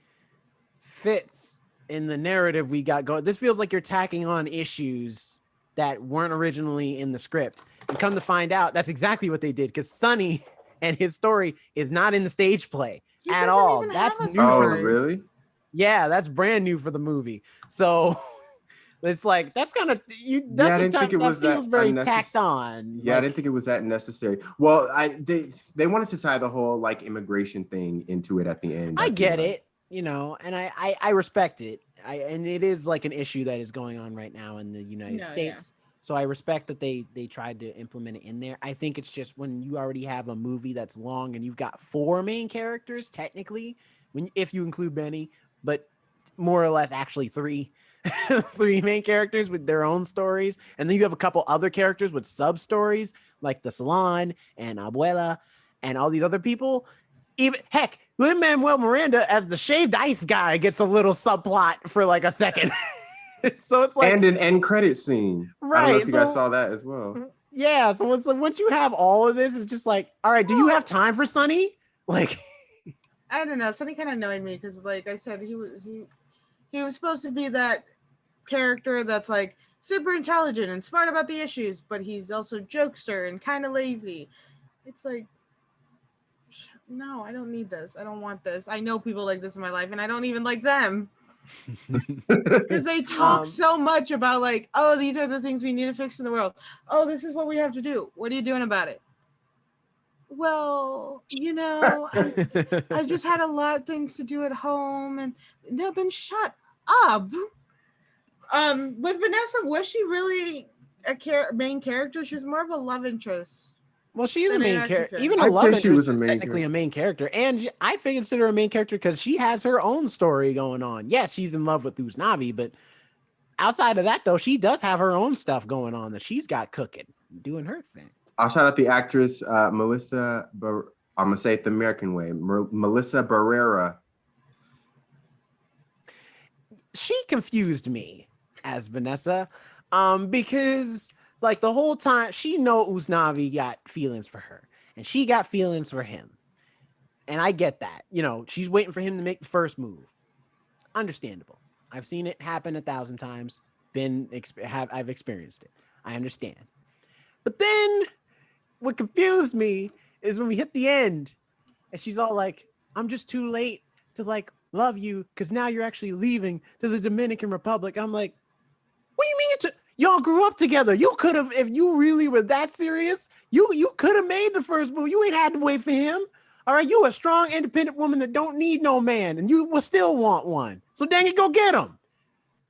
fits in the narrative we got going. This feels like you're tacking on issues that weren't originally in the script. And come to find out, that's exactly what they did, because Sonny and his story is not in the stage play at all. That's new. Oh, really? Yeah, that's brand new for the movie. So it's like that's kind of that feels very tacked on. Yeah, I didn't think it was that necessary. Well, they wanted to tie the whole like immigration thing into it at the end. I get it, and I respect it. And it is like an issue that is going on right now in the United States. Yeah. So I respect that they tried to implement it in there. I think it's just when you already have a movie that's long and you've got 4 main characters, technically, if you include Benny, but more or less actually 3 3 main characters with their own stories, and then you have a couple other characters with sub stories like the Salon and Abuela and all these other people. Even heck, Lin-Manuel Miranda as the shaved ice guy gets a little subplot for like a second. So it's like, and an end credit scene. Right, I don't know if you guys so- saw that as well. yeah, so it's like once you have all of this, it's just like, all right, do you have time for Sunny? Like, I don't know. Something kind of annoyed me because, like I said, he was supposed to be that character that's like super intelligent and smart about the issues, but he's also jokester and kind of lazy. It's like, no, I don't need this. I don't want this. I know people like this in my life, and I don't even like them because they talk so much about like, oh, these are the things we need to fix in the world. Oh, this is what we have to do. What are you doing about it? Well, I've just had a lot of things to do at home, and no, then shut up. With Vanessa, was she really a main character? She's more of a love interest. well, she is a main character. Even a I'd love say interest she was a is main technically a main character, and I consider her a main character because she has her own story going on. Yes, she's in love with Usnavi, but outside of that, though, she does have her own stuff going on that she's got cooking, doing her thing. I'll shout out the actress Melissa. I'm gonna say it the American way, Melissa Barrera. She confused me as Vanessa, because like the whole time she know Usnavi got feelings for her, and she got feelings for him, and I get that. She's waiting for him to make the first move. Understandable. I've seen it happen 1,000 times. I've experienced it. I understand. But then what confused me is when we hit the end and she's all like, I'm just too late to like love you because now you're actually leaving to the Dominican Republic. I'm like, what do you mean y'all grew up together? You could have, if you really were that serious, you could have made the first move. You ain't had to wait for him. All right, you a strong, independent woman that don't need no man, and you will still want one. So dang it, go get him.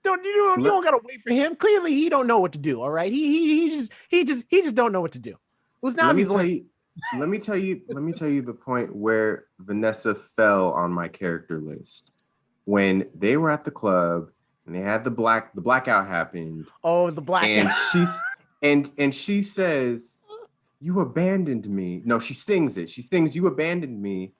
You don't gotta wait for him. Clearly, he don't know what to do. All right, he just don't know what to do. Let me tell you the point where Vanessa fell on my character list. When they were at the club and they had the blackout happened. Oh, the blackout. And she says, "You abandoned me." No, she sings it. She sings, "You abandoned me."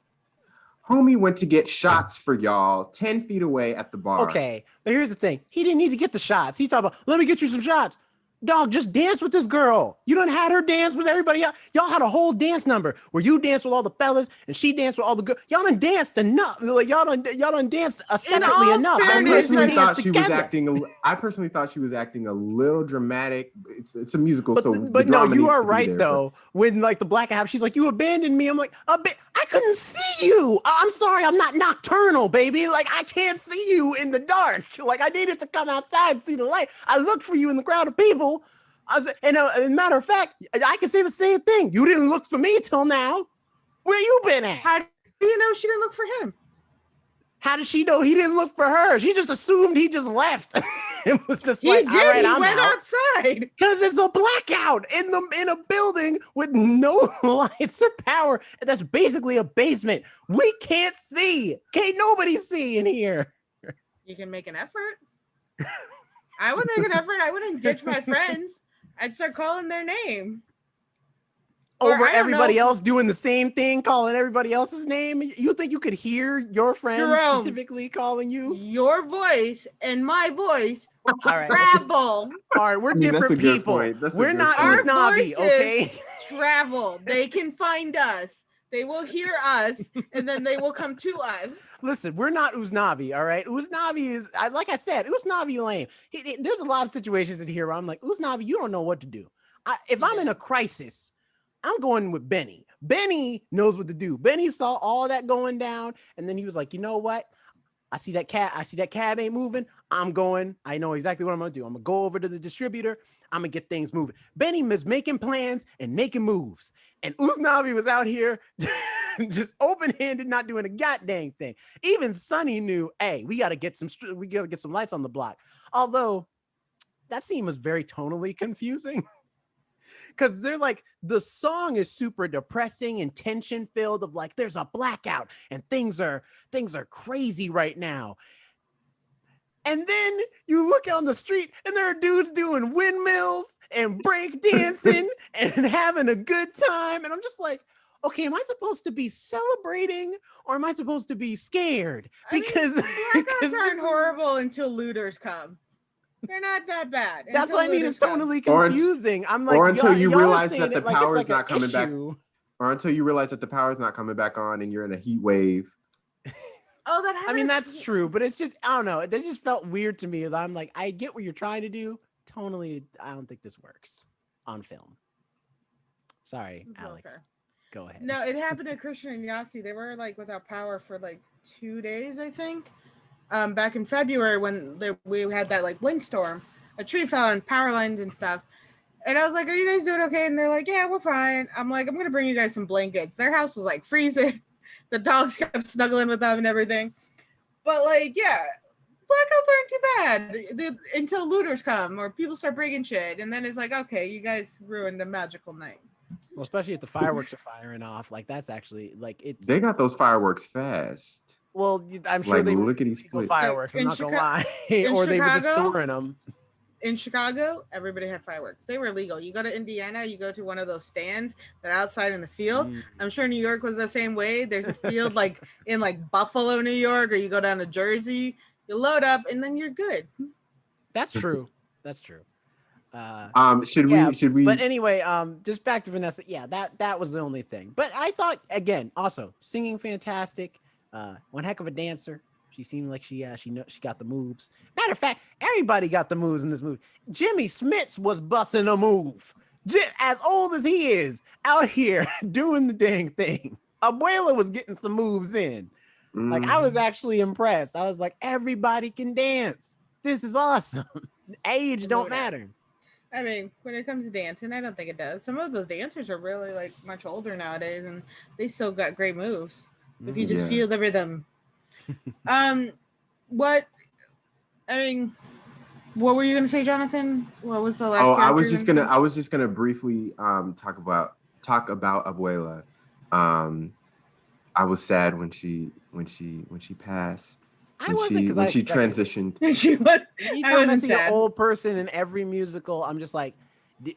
Homie went to get shots for y'all 10 feet away at the bar. Okay, but here's the thing. He didn't need to get the shots. He talked about, let me get you some shots. Dog, just dance with this girl. You done had her dance with everybody else. Y'all had a whole dance number where you danced with all the fellas and she danced with all the girls. Y'all done danced enough. Like y'all done danced separately enough. I personally thought she was acting a little dramatic. It's a musical, but no, you are right though. When like the blackout happened, she's like, "You abandoned me." I'm like, I couldn't see you. I'm sorry, I'm not nocturnal, baby. Like I can't see you in the dark. Like I needed to come outside and see the light. I looked for you in the crowd of people. As a matter of fact, I can say the same thing. You didn't look for me till now. Where you been at? How do you know she didn't look for him? How did she know he didn't look for her? She just assumed he just left. It was just He like, did. all right, He I'm went out. outside Because it's a blackout in a building with no lights or power. And that's basically a basement. We can't see. Can't nobody see in here. You can make an effort. I would make an effort. I wouldn't ditch my friends. I'd start calling their name. Over everybody else doing the same thing, calling everybody else's name. You think you could hear your friends Jerome, specifically calling you? Your voice and my voice will All travel. All right, we're different people. We're not Our snobby, okay? Travel. They can find us. They will hear us, and then they will come to us. Listen, we're not Usnavi, all right? Usnavi is, like I said, Usnavi lame. There's a lot of situations in here where I'm like, Usnavi, you don't know what to do. If I'm in a crisis, I'm going with Benny. Benny knows what to do. Benny saw all that going down, and then he was like, you know what? I see that cab ain't moving. I know exactly what I'm gonna do. I'm gonna go over to the distributor. I'm gonna get things moving. Benny was making plans and making moves. And Usnavi was out here just open-handed, not doing a goddamn thing. Even Sonny knew, hey, we gotta get some lights on the block. Although that scene was very tonally confusing. Because they're like, the song is super depressing and tension filled of like, there's a blackout and things are crazy right now. And then you look out on the street and there are dudes doing windmills and break dancing and having a good time. And I'm just like, okay, am I supposed to be celebrating or am I supposed to be scared? Because blackouts aren't horrible until looters come. They're not that bad. That's what I mean. It's totally Or confusing. I'm like, or until you y'all realize saying that the it like it's power's like not an coming back, issue. or until you realize that the power's not coming back on and you're in a heat wave. Oh, that happened. I mean, that's true, but it's just, I don't know. It just felt weird to me. That I'm like, I get what you're trying to do. Tonally, I don't think this works on film. Sorry, Alex. Okay. Go ahead. No, it happened to Christian and Yasi. They were like without power for like 2 days, I think. Back in February when we had that like windstorm, a tree fell on power lines and stuff. And I was like, "Are you guys doing okay?" And they're like, "Yeah, we're fine." I'm like, "I'm gonna bring you guys some blankets." Their house was like freezing. The dogs kept snuggling with them and everything. But like, yeah, blackouts aren't too bad until looters come or people start breaking shit, and then it's like, okay, you guys ruined a magical night. Well, especially if the fireworks are firing off, like that's actually like it's. They got those fireworks fast. Well, I'm sure Like they were lickety illegal split. fireworks. I'm not gonna lie, in or they were just Chicago? storing them. In Chicago, everybody had fireworks. They were illegal. You go to Indiana, you go to one of those stands that are outside in the field. I'm sure New York was the same way. There's a field like in like Buffalo, New York, or you go down to Jersey, you load up, and then you're good. That's true. That's true. Should we? But anyway, just back to Vanessa. Yeah, that was the only thing. But I thought again, also singing fantastic. One heck of a dancer. She seemed like she got the moves. Matter of fact, everybody got the moves in this movie. Jimmy Smits was busting a move. As old as he is, out here doing the dang thing. Abuela was getting some moves in. Like I was actually impressed. I was like, everybody can dance. This is awesome. Age don't matter. I mean, when it comes to dancing, I don't think it does. Some of those dancers are really like much older nowadays, and they still got great moves. If you just feel the rhythm. What were you gonna say, Jonathan? What was the last? I was just gonna briefly talk about Abuela. I was sad when she passed. I wasn't because when she transitioned. Anytime I see an old person in every musical, I'm just like,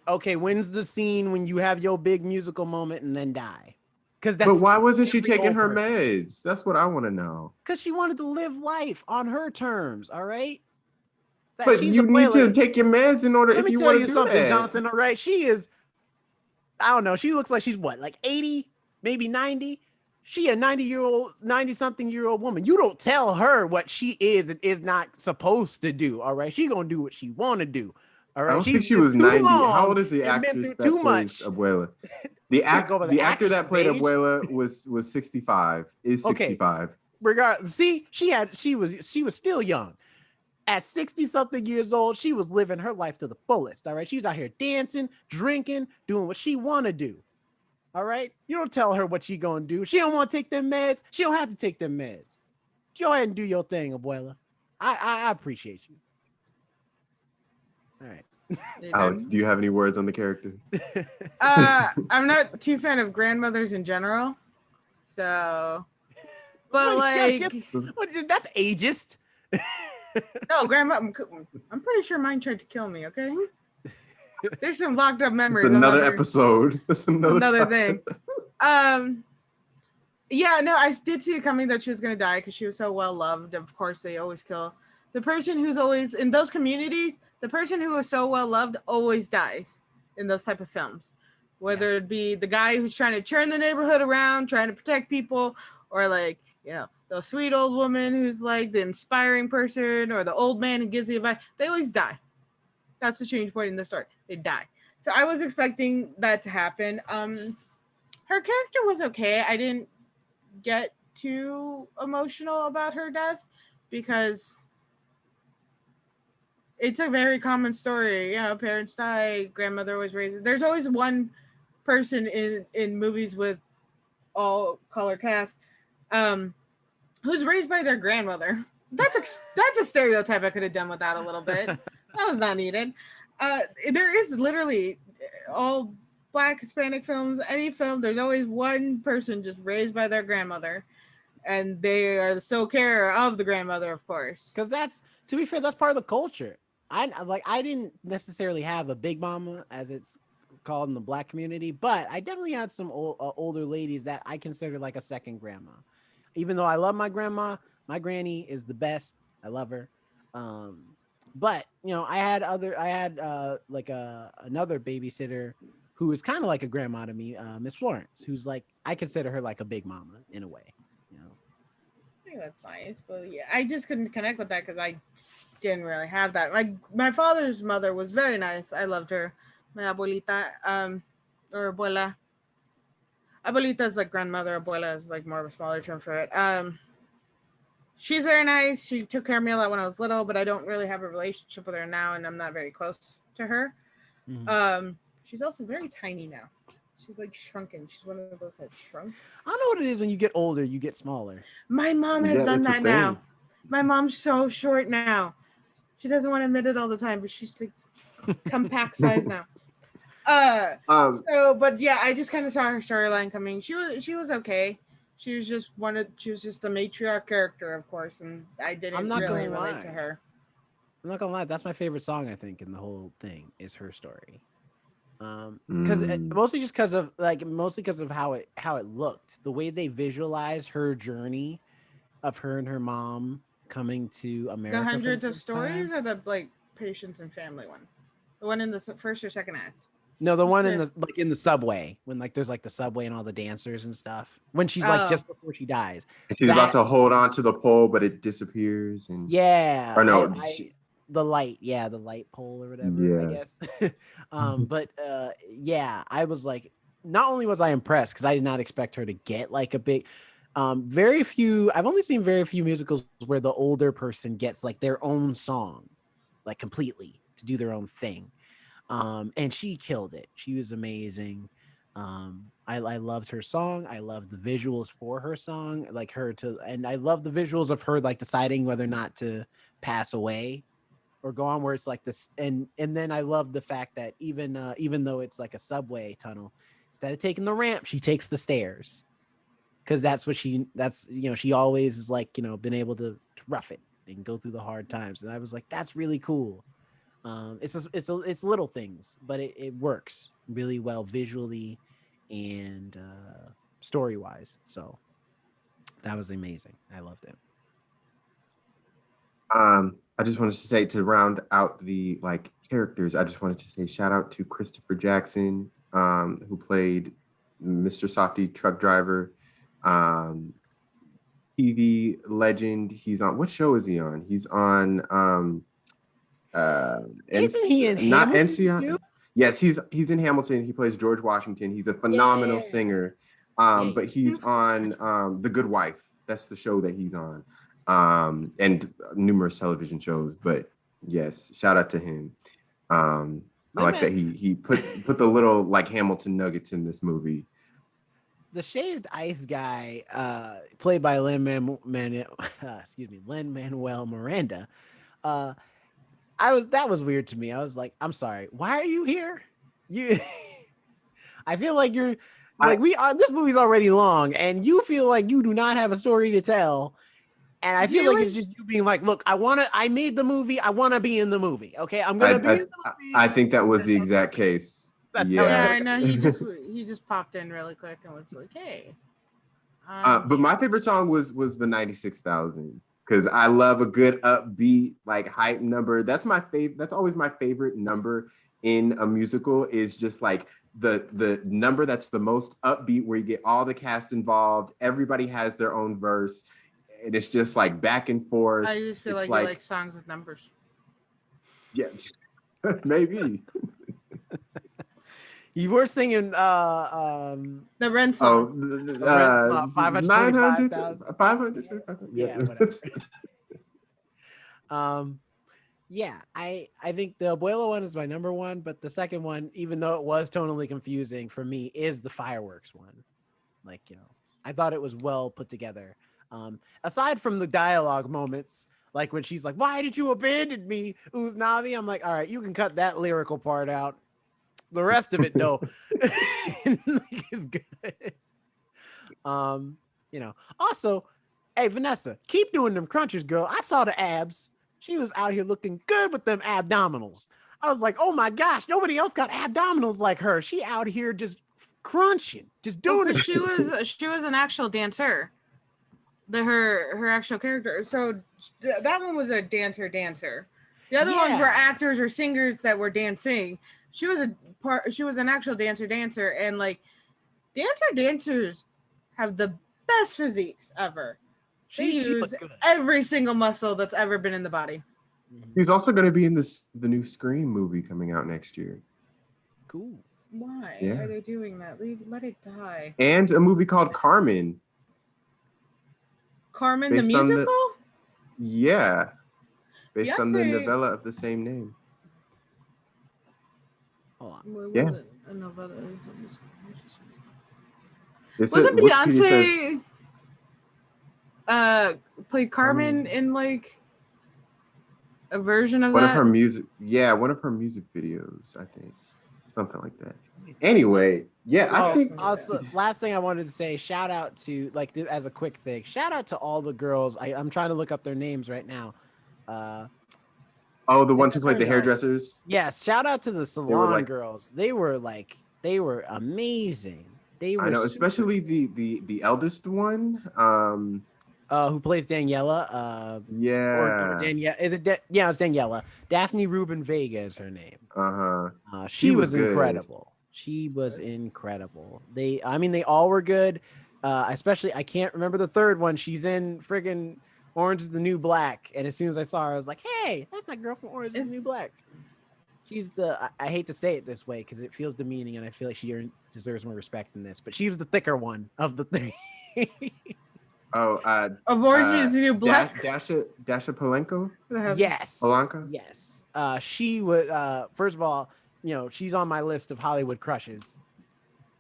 okay, when's the scene when you have your big musical moment and then die? But why wasn't she taking her meds? That's what I want to know. Because she wanted to live life on her terms. All right. But you need to take your meds in order. Let me tell you something, Jonathan. All right, she is. I don't know. She looks like she's what, like 80, maybe 90. She a 90-something-year-old woman. You don't tell her what she is and is not supposed to do. All right, she gonna do what she want to do. All right, I don't think she was 90. How old is the actress that plays Abuela? The actor that played Abuela was 65. Is 65. Okay. Regardless, see, she was still young. At 60-something years old, she was living her life to the fullest. All right, she was out here dancing, drinking, doing what she want to do. All right, you don't tell her what she gonna do. She don't want to take them meds. She don't have to take them meds. Go ahead and do your thing, Abuela. I appreciate you. All right. Alex, do you have any words on the character? I'm not too fan of grandmothers in general. So, but that's ageist. No, grandma. I'm pretty sure mine tried to kill me. Okay. There's some locked up memories. Another episode. That's another thing. Yeah, no, I did see it coming that she was gonna die because she was so well loved. Of course, they always kill the person who's always in those communities. The person who is so well loved always dies in those type of films. Whether it be the guy who's trying to turn the neighborhood around, trying to protect people, or like, you know, the sweet old woman who's like the inspiring person, or the old man who gives the advice, they always die. That's the change point in the story. They die. So I was expecting that to happen. Her character was okay. I didn't get too emotional about her death because it's a very common story. Yeah, parents die, grandmother always raises. There's always one person in movies with all color cast who's raised by their grandmother. That's a stereotype I could have done without a little bit. That was not needed. There is literally all Black Hispanic films, any film, there's always one person just raised by their grandmother, and they are the sole carer of the grandmother, of course. Because that's, to be fair, that's part of the culture. I didn't necessarily have a big mama, as it's called in the Black community, but I definitely had some older ladies that I consider like a second grandma. Even though I love my grandma, my granny is the best. I love her. But you know, I had like another babysitter who was kind of like a grandma to me, Miss Florence, who's like, I consider her like a big mama in a way. You know, I think that's nice, but yeah, I just couldn't connect with that because I didn't really have that. My father's mother was very nice. I loved her. My abuelita, or abuela. Abuelita is like grandmother. Abuela is like more of a smaller term for it. She's very nice. She took care of me a lot when I was little, but I don't really have a relationship with her now, and I'm not very close to her. She's also very tiny now. She's like shrunken. She's one of those that shrunk. I don't know what it is when you get older, you get smaller. My mom has done that now. My mom's so short now. She doesn't want to admit it all the time, but she's like compact size now. But yeah, I just kind of saw her storyline coming. She was okay. She was just the matriarch character, of course, and I didn't really relate to her. I'm not gonna lie, that's my favorite song, I think, in the whole thing is her story. Because mostly because of how it looked, the way they visualized her journey of her and her mom coming to America. The Hundreds of Stories, or the like Patience and Family one, the one in the first or second act. No, the one in the subway, when like there's like the subway and all the dancers and stuff. When she's like just before she dies, and she's about to hold on to the pole, but it disappears. And yeah, or no, the light pole or whatever. I guess. But yeah, I was like, not only was I impressed because I did not expect her to get like a big. I've only seen very few musicals where the older person gets like their own song, like completely to do their own thing. And she killed it. She was amazing. I loved her song. I loved the visuals for her song, and I love the visuals of her like deciding whether or not to pass away or go on, where it's like this. And then I love the fact that even though it's like a subway tunnel, instead of taking the ramp, she takes the stairs. Because she always is like, been able to rough it and go through the hard times. And I was like, that's really cool. It's little things, but it works really well visually and story wise. So that was amazing. I loved it. I just wanted to say, to round out the like characters, I just wanted to say shout out to Christopher Jackson, who played Mr. Softy, truck driver. TV legend. He's on, what show is he on? He's on isn't he in Hamilton too? Yes, he's in Hamilton. He plays George Washington. He's a phenomenal singer. But he's on The Good Wife. That's the show that he's on. And numerous television shows. But yes, shout out to him. I like that he put the little like Hamilton nuggets in this movie. The shaved ice guy, played by Lin-Manuel Miranda, that was weird to me. I was like, I'm sorry, why are you here? I feel like you're like this movie's already long, and you feel like you do not have a story to tell. And I feel like it's just you being like, look, I made the movie. I want to be in the movie. Okay, I'm gonna be in the movie. I think that was the exact case. I know. He just popped in really quick and was like, "Hey." But my favorite song was the 96,000, because I love a good upbeat like hype number. That's my favorite. That's always my favorite number in a musical, is just like the number that's the most upbeat, where you get all the cast involved. Everybody has their own verse, and it's just like back and forth. I just feel like you like songs with numbers. Yeah, maybe. You were singing the Rent song. The Rent song, 525,000. 500. Yeah, whatever. Yeah, I think the Abuela one is my number one, but the second one, even though it was tonally confusing for me, is the fireworks one. Like, I thought it was well put together. Aside from the dialogue moments, Like when she's like, "Why did you abandon me, Uznavi?" I'm like, "All right, you can cut that lyrical part out. The rest of it, though, is good." You know. Also, hey Vanessa, keep doing them crunches, girl. I saw the abs. She was out here looking good with them abdominals. I was like, oh my gosh, nobody else got abdominals like her. She out here just crunching, just doing it. She was an actual dancer. Her actual character. So that one was a dancer. The other ones were actors or singers that were dancing. She was an actual dancer, and like dancers have the best physiques ever. They use every single muscle that's ever been in the body. He's also going to be in the new Scream movie coming out next year. Cool. Why are they doing that? Let it die. And a movie called Carmen. Carmen the musical? Based on the novella of the same name. Hold on. Wasn't a novella. Wasn't Beyonce played Carmen in like a version of one that? of her music? Yeah, one of her music videos, I think. Something like that. Anyway, I think also last thing I wanted to say, shout out to like as a quick thing, shout out to all the girls. I'm trying to look up their names right now. The ones who played the hairdressers. Yes, shout out to the salon girls. They were amazing. They were. I know, especially the eldest one. Who plays Daniela? It's Daniela. Daphne Rubin Vega is her name. She was incredible. She was incredible. They all were good. Especially, I can't remember the third one. She's in friggin' Orange is the New Black. And as soon as I saw her, I was like, hey, that's that girl from Orange is the New Black. She's I hate to say it this way because it feels demeaning and I feel like she deserves more respect than this, but she was the thicker one of the three. Of Orange is the New Black? Dasha Polenko? Yes. Polanka? Yes. She was, first of all, she's on my list of Hollywood crushes.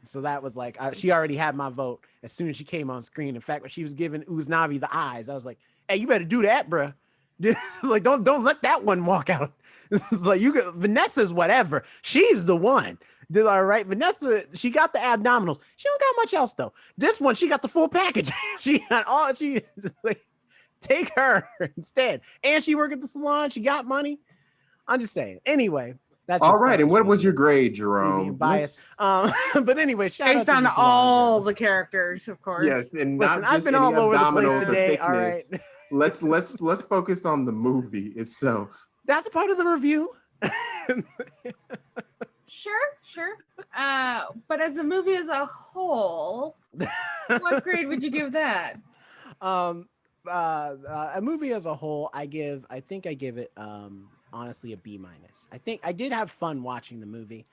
So that was like, she already had my vote as soon as she came on screen. In fact, when she was giving Uznavi the eyes, I was like, hey, you better do that, bruh. Like, don't let that one walk out. It's like Vanessa's whatever. She's the one. All right, Vanessa, she got the abdominals. She don't got much else though. This one, she got the full package. She got all. She like, take her instead. And she worked at the salon. She got money. I'm just saying. Anyway, that's all right. And what was your grade, Jerome? Bias. But anyway, based on all the characters, of course. Yes, and listen, I've been all over the place today. All right. Let's focus on the movie itself. That's a part of the review. Sure. But as a movie as a whole, what grade would you give that? A movie as a whole, I think I give it honestly a B-. I think I did have fun watching the movie,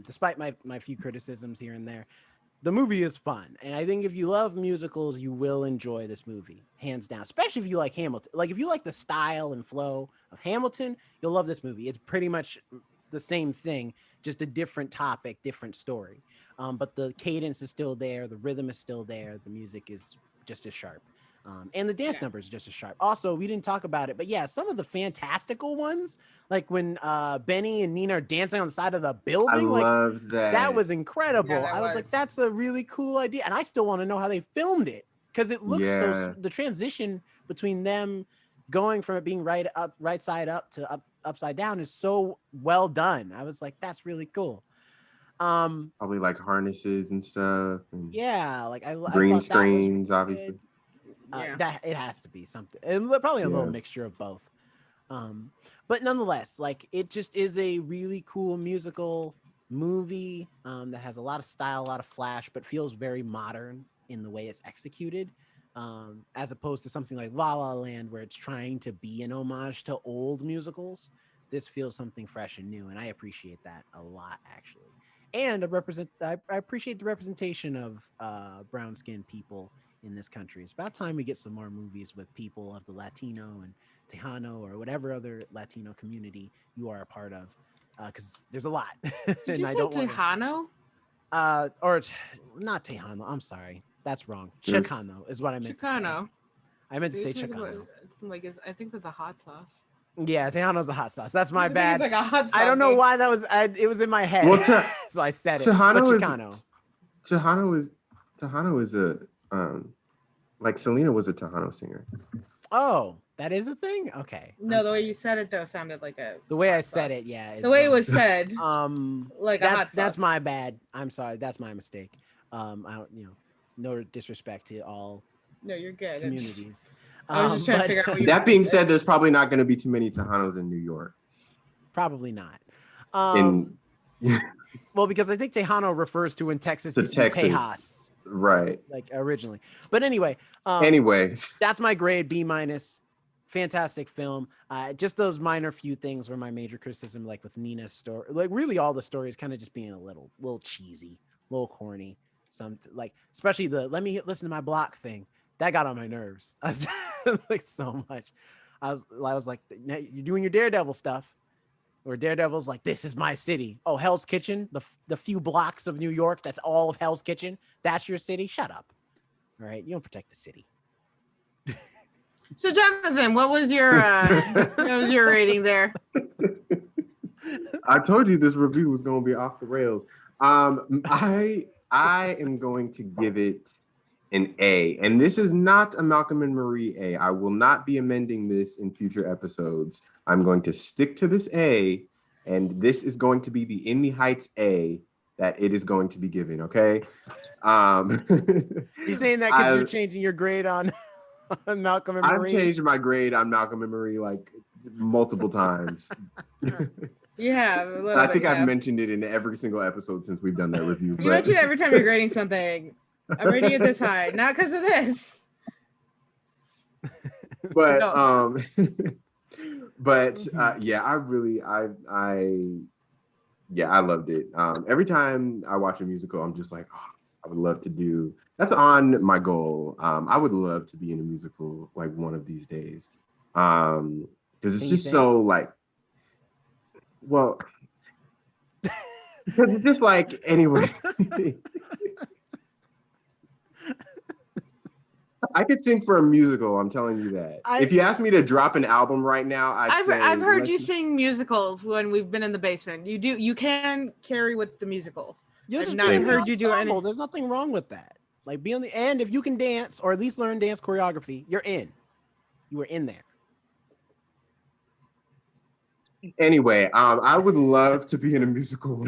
despite my few criticisms here and there. The movie is fun, and I think if you love musicals, you will enjoy this movie, hands down. Especially if you like Hamilton. Like if you like the style and flow of Hamilton, you'll love this movie. It's pretty much the same thing, just a different topic, different story. But the cadence is still there, the rhythm is still there, the music is just as sharp. And the dance numbers are just as sharp. Also, we didn't talk about it, but yeah, some of the fantastical ones, like when Benny and Nina are dancing on the side of the building, I love that. That was incredible. Yeah, I was like, that's a really cool idea. And I still want to know how they filmed it because it looks the transition between them going from it being right side up to upside down is so well done. I was like, that's really cool. Probably like harnesses and stuff. And like green screens, obviously. That it has to be something, and probably a little mixture of both. But nonetheless, like it just is a really cool musical movie that has a lot of style, a lot of flash, but feels very modern in the way it's executed, as opposed to something like La La Land where it's trying to be an homage to old musicals. This feels something fresh and new, and I appreciate that a lot, actually. And I appreciate the representation of brown-skinned people in this country. It's about time we get some more movies with people of the Latino and Tejano or whatever other Latino community you are a part of, because there's a lot. Did you say Tejano? Or not Tejano. I'm sorry, that's wrong. Chicano is what I meant to say. I meant to say Chicano. I think that's a hot sauce. Yeah, Tejano's a hot sauce. That's my I think bad. It's like a hot sauce. I don't know dude. why that was. It was in my head, Well, so I said it. But Chicano. Tejano is a like Selena was a Tejano singer. Oh, that is a thing. Okay. No, the way you said it though sounded like a. The way I hot said sauce. it, yeah. is The way it wrong. was said. Like a hot sauce. That's my bad. I'm sorry. That's my mistake. I don't, no disrespect to all No, you're good. communities. I was just trying to figure out what you. That being said, there's probably not going to be too many Tejanos in New York. Probably not. Well, because I think Tejano refers to in Texas, used to be Tejas, right? Like originally. But anyway, that's my grade, B-. Fantastic film. Just those minor few things were my major criticism, like with Nina's story. Like really, all the stories kind of just being a little cheesy, a little corny. Some like especially the let me listen to my block thing. That got on my nerves. I was like so much. I was like, you're doing your Daredevil stuff. Where Daredevil's like, this is my city. Oh, Hell's Kitchen, the few blocks of New York, that's all of Hell's Kitchen. That's your city. Shut up. All right, you don't protect the city. So, Jonathan, what was your rating there? I told you this review was going to be off the rails. I am going to give it an A, and this is not a Malcolm and Marie A. I will not be amending this in future episodes. I'm going to stick to this A, and this is going to be the In the Heights A that it is going to be given. Okay. You're saying that because you're changing your grade on Malcolm and Marie? I've changed my grade on Malcolm and Marie like multiple times. Yeah, I think I've mentioned it in every single episode since we've done that review. You mention it every time you're grading something. I'm rating it this high, not because of this. But No. Yeah, I loved it. Every time I watch a musical, I'm just like, oh, I would love to do. That's on my goal. I would love to be in a musical like one of these days. Because it's just so like, well, because it's just like anyway. I could sing for a musical. I'm telling you that. If you asked me to drop an album right now, I've heard you sing musicals when we've been in the basement. You can carry with the musicals. I've not heard you do anything. There's nothing wrong with that. Like be on the end. If you can dance or at least learn dance choreography, you're in. You were in there. Anyway, I would love to be in a musical.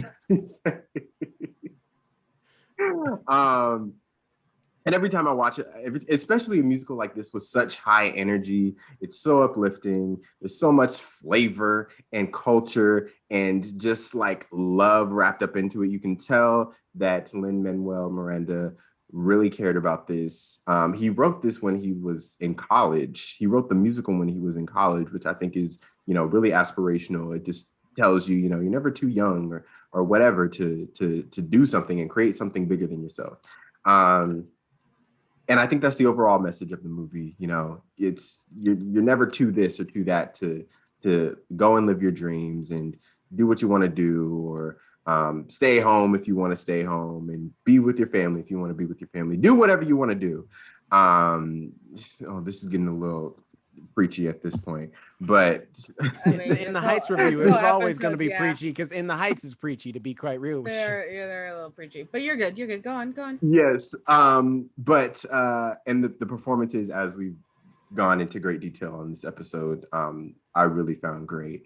And every time I watch it, especially a musical like this with such high energy, it's so uplifting. There's so much flavor and culture and just like love wrapped up into it. You can tell that Lin-Manuel Miranda really cared about this. He wrote this when he was in college. He wrote the musical when he was in college, which I think is, really aspirational. It just tells you, you're never too young or whatever to do something and create something bigger than yourself. And I think that's the overall message of the movie. It's you're never too this or too that to go and live your dreams and do what you want to do, or stay home if you want to stay home, and be with your family if you want to be with your family. Do whatever you want to do. This is getting a little preachy at this point, but in the Heights review, it was always going to be preachy because In the Heights is preachy, to be quite real. They're a little preachy, but you're good. Go on. Yes. And the performances, as we've gone into great detail on this episode, I really found great.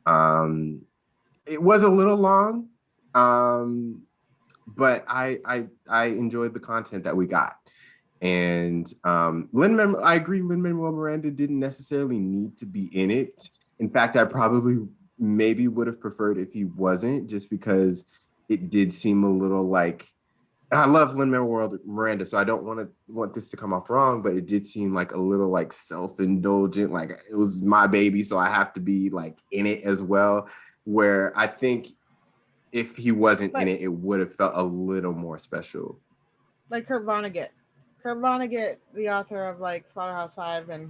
It was a little long, but I enjoyed the content that we got. And I agree, Lin-Manuel Miranda didn't necessarily need to be in it. In fact, I probably maybe would have preferred if he wasn't, just because it did seem a little like, and I love Lin-Manuel Miranda, so I don't want this to come off wrong, but it did seem like a little like self-indulgent, like it was my baby, so I have to be like in it as well, where I think if he wasn't in it, it would have felt a little more special. Like Kurt Vonnegut, the author of like Slaughterhouse-Five and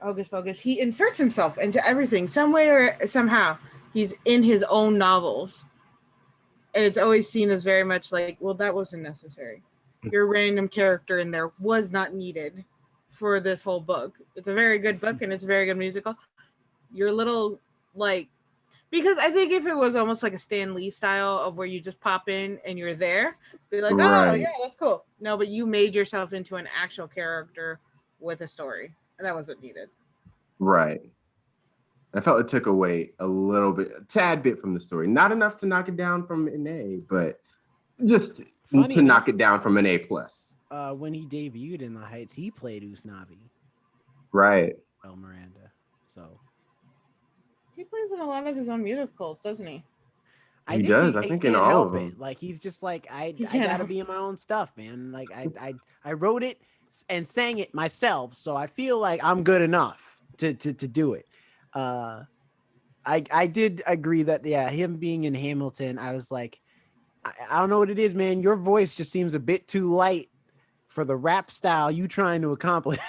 Hocus Pocus, he inserts himself into everything some way or somehow. He's in his own novels, and it's always seen as very much like, well, that wasn't necessary. Your random character in there was not needed for this whole book. It's a very good book and it's a very good musical. You're a little like, because I think if it was almost like a Stan Lee style of where you just pop in and you're there, be like, oh Right. yeah, that's cool. No, but you made yourself into an actual character with a story, and that wasn't needed. Right. I felt it took away a little bit, a tad bit from the story. Not enough to knock it down from an A, but just Funny to enough, knock it down from an A plus. When he debuted in the Heights, he played Usnavi, Right. Miranda. So He plays in a lot of his own musicals, doesn't he? I He think does. I think in can't all help of them. it. Like he's just like I He I can't gotta help- be in my own stuff, man. Like I wrote it and sang it myself, so I feel like I'm good enough to do it. I did agree that him being in Hamilton, I was like, I don't know what it is, man. Your voice just seems a bit too light for the rap style you trying to accomplish.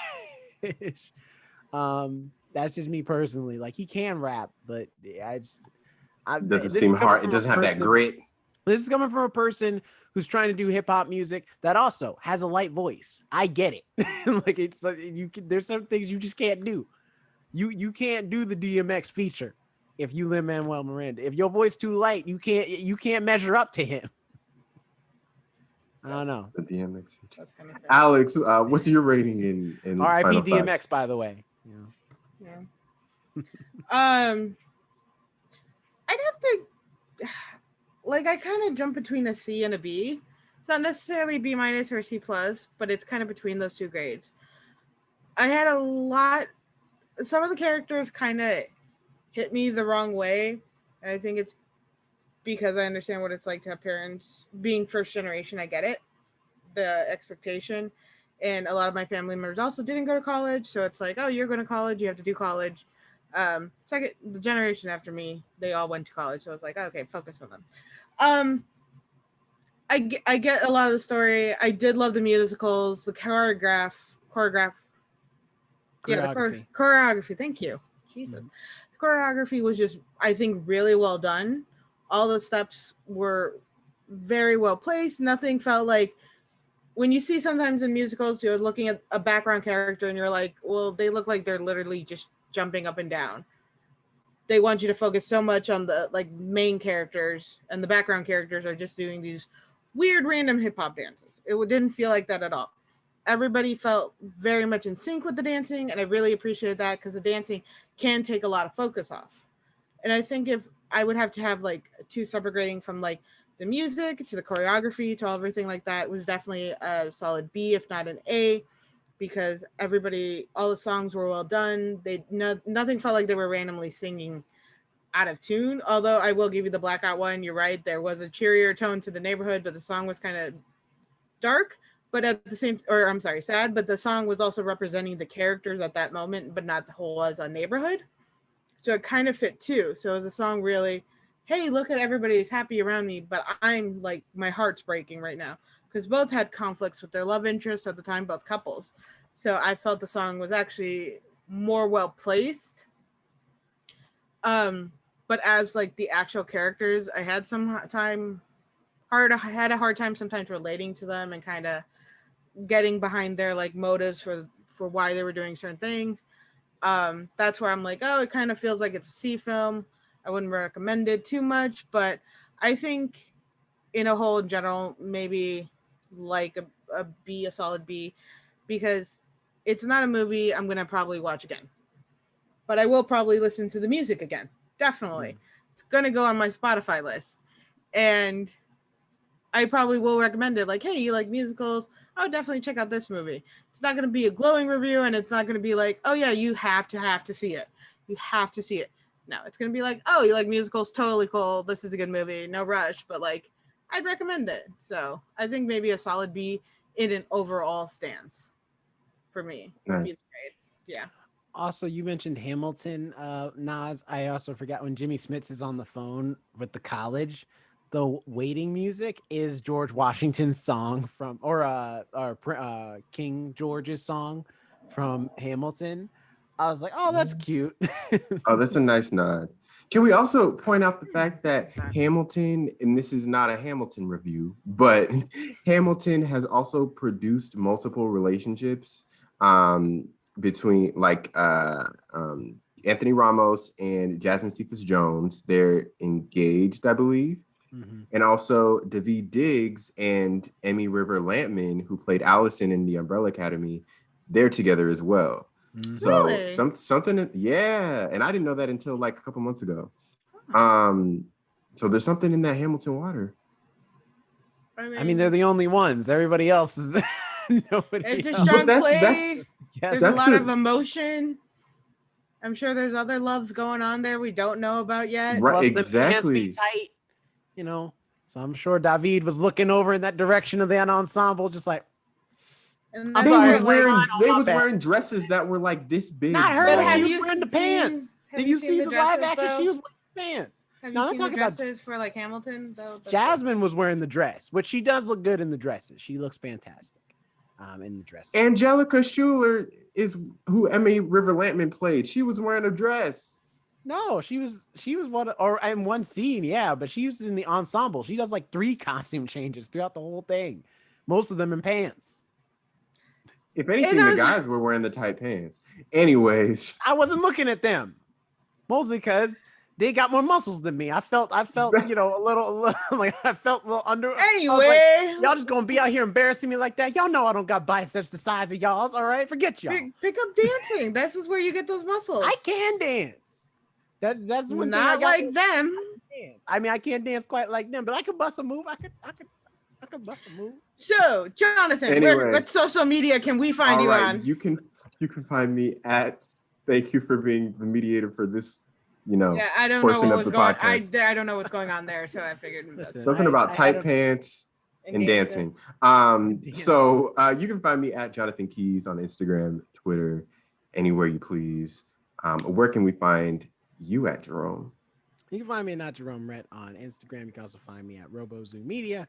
That's just me personally. Like he can rap, but It doesn't this seem is coming hard. It from a doesn't have that person- grit. This is coming from a person who's trying to do hip hop music that also has a light voice. I get it. Like it's there's some things you just can't do. You can't do the DMX feature if you Lin-Manuel Miranda. If your voice too light, you can't measure up to him. I don't know. The DMX feature. That's kind of fair. Alex, what's your rating in R.I.P. Final DMX, Thoughts? by the way. Yeah. I'd have to, like, I kind of jump between a C and a B. It's not necessarily B minus or C plus, but it's kind of between those two grades. I had a lot. Some of the characters kind of hit me the wrong way, and I think it's because I understand what it's like to have parents being first generation. I get it, the expectation, and a lot of my family members also didn't go to college, so it's like, oh, you're going to college, you have to do college. Second, the generation after me, they all went to college, so it's like, okay, focus on them. I get a lot of the story. I did love the musicals, the choreography. Yeah, the choreography. Thank you. Jesus. The choreography was just, I think, really well done. All the steps were very well placed. Nothing felt like, when you see sometimes in musicals, you're looking at a background character and you're like, well, they look like they're literally just jumping up and down. They want you to focus so much on the like main characters, and the background characters are just doing these weird random hip hop dances. It didn't feel like that at all. Everybody felt very much in sync with the dancing, and I really appreciated that, because the dancing can take a lot of focus off. And I think if I would have to have like two separate grading, from like the music to the choreography to everything like that, was definitely a solid B, if not an A, because all the songs were well done. Nothing felt like they were randomly singing out of tune. Although I will give you the Blackout one. You're right. There was a cheerier tone to the Neighborhood, but the song was kind of dark, but at the same, or I'm sorry, sad, but the song was also representing the characters at that moment, but not the whole as a Neighborhood. So it kind of fit too. So it was a song really, hey, look at everybody's happy around me, but I'm like, my heart's breaking right now, because both had conflicts with their love interests at the time, both couples. So I felt the song was actually more well placed. But as like the actual characters, I had a hard time sometimes relating to them and kind of getting behind their like motives for why they were doing certain things. That's where I'm like, oh, it kind of feels like it's a C film. I wouldn't recommend it too much, but I think in a whole, in general, maybe like a B, a solid B, because it's not a movie I'm gonna probably watch again, but I will probably listen to the music again. Definitely. It's gonna go on my Spotify list, and I probably will recommend it. Like, hey, you like musicals? Oh, definitely check out this movie. It's not going to be a glowing review, and it's not going to be like, oh yeah, you have to see it. You have to see it. No, it's going to be like, oh, you like musicals? Totally cool. This is a good movie. No rush, but like, I'd recommend it. So I think maybe a solid B in an overall stance for me. Nice. Yeah. Also, you mentioned Hamilton, Nas. I also forgot when Jimmy Smits is on the phone with the college. The waiting music is George Washington's song from, or King George's song from Hamilton. I was like, oh, that's cute. Oh, that's a nice nod. Can we also point out the fact that Hamilton, and this is not a Hamilton review, but Hamilton has also produced multiple relationships between like Anthony Ramos and Jasmine Cephas Jones. They're engaged, I believe. Mm-hmm. And also Daveed Diggs and Emmy River Lampman, who played Allison in the Umbrella Academy, they're together as well. Mm-hmm. So Really? something, yeah. And I didn't know that until like a couple months ago. So there's something in that Hamilton water. I mean, they're the only ones. Everybody else is nobody. It's a else. strong But play. There's a that's lot of emotion. I'm sure there's other loves going on there we don't know about yet. Right, Plus, the pants exactly. be tight, you know. So I'm sure David was looking over in that direction of the ensemble, just like. And I'm They sorry, was wearing my bad. wearing dresses that were like this big. Not her. But bro. have She was you wearing the seen- pants. have Did you you seen see the the live dresses, action? though? She was wearing pants. Have No, you I'm seen the talking about dresses for like Hamilton though? Jasmine was wearing the dress, which she does look good in the dresses. She looks fantastic in the dress. Angelica Schuler is who Emmy River Lampman played. She was wearing a dress. No, she was one or in one scene, yeah, but she was in the ensemble. She does like 3 costume changes throughout the whole thing, most of them in pants. If anything, the guys were wearing the tight pants. Anyways, I wasn't looking at them, mostly because they got more muscles than me. I felt, you know, a little like I felt a little under. Anyway, like, y'all just gonna be out here embarrassing me like that. Y'all know I don't got biceps the size of y'all's. All right, forget y'all. pick up dancing. This is where you get those muscles. I can dance. That's one not thing I like them. dance. I mean, I can't dance quite like them, but I could bust a move. I could bust a move. So, Jonathan, Anyway. what social media can we find you on? You can find me at. Thank you for being the mediator for this. You know, Yeah, I don't know portion what of was the going. podcast. I don't know what's going on there, so I figured. Listen, Something about tight pants and dancing. So you can find me at Jonathan Keys on Instagram, Twitter, anywhere you please. Where can we find you at, Jerome? You can find me at Jerome Rhett on Instagram. You can also find me at RoboZoo Media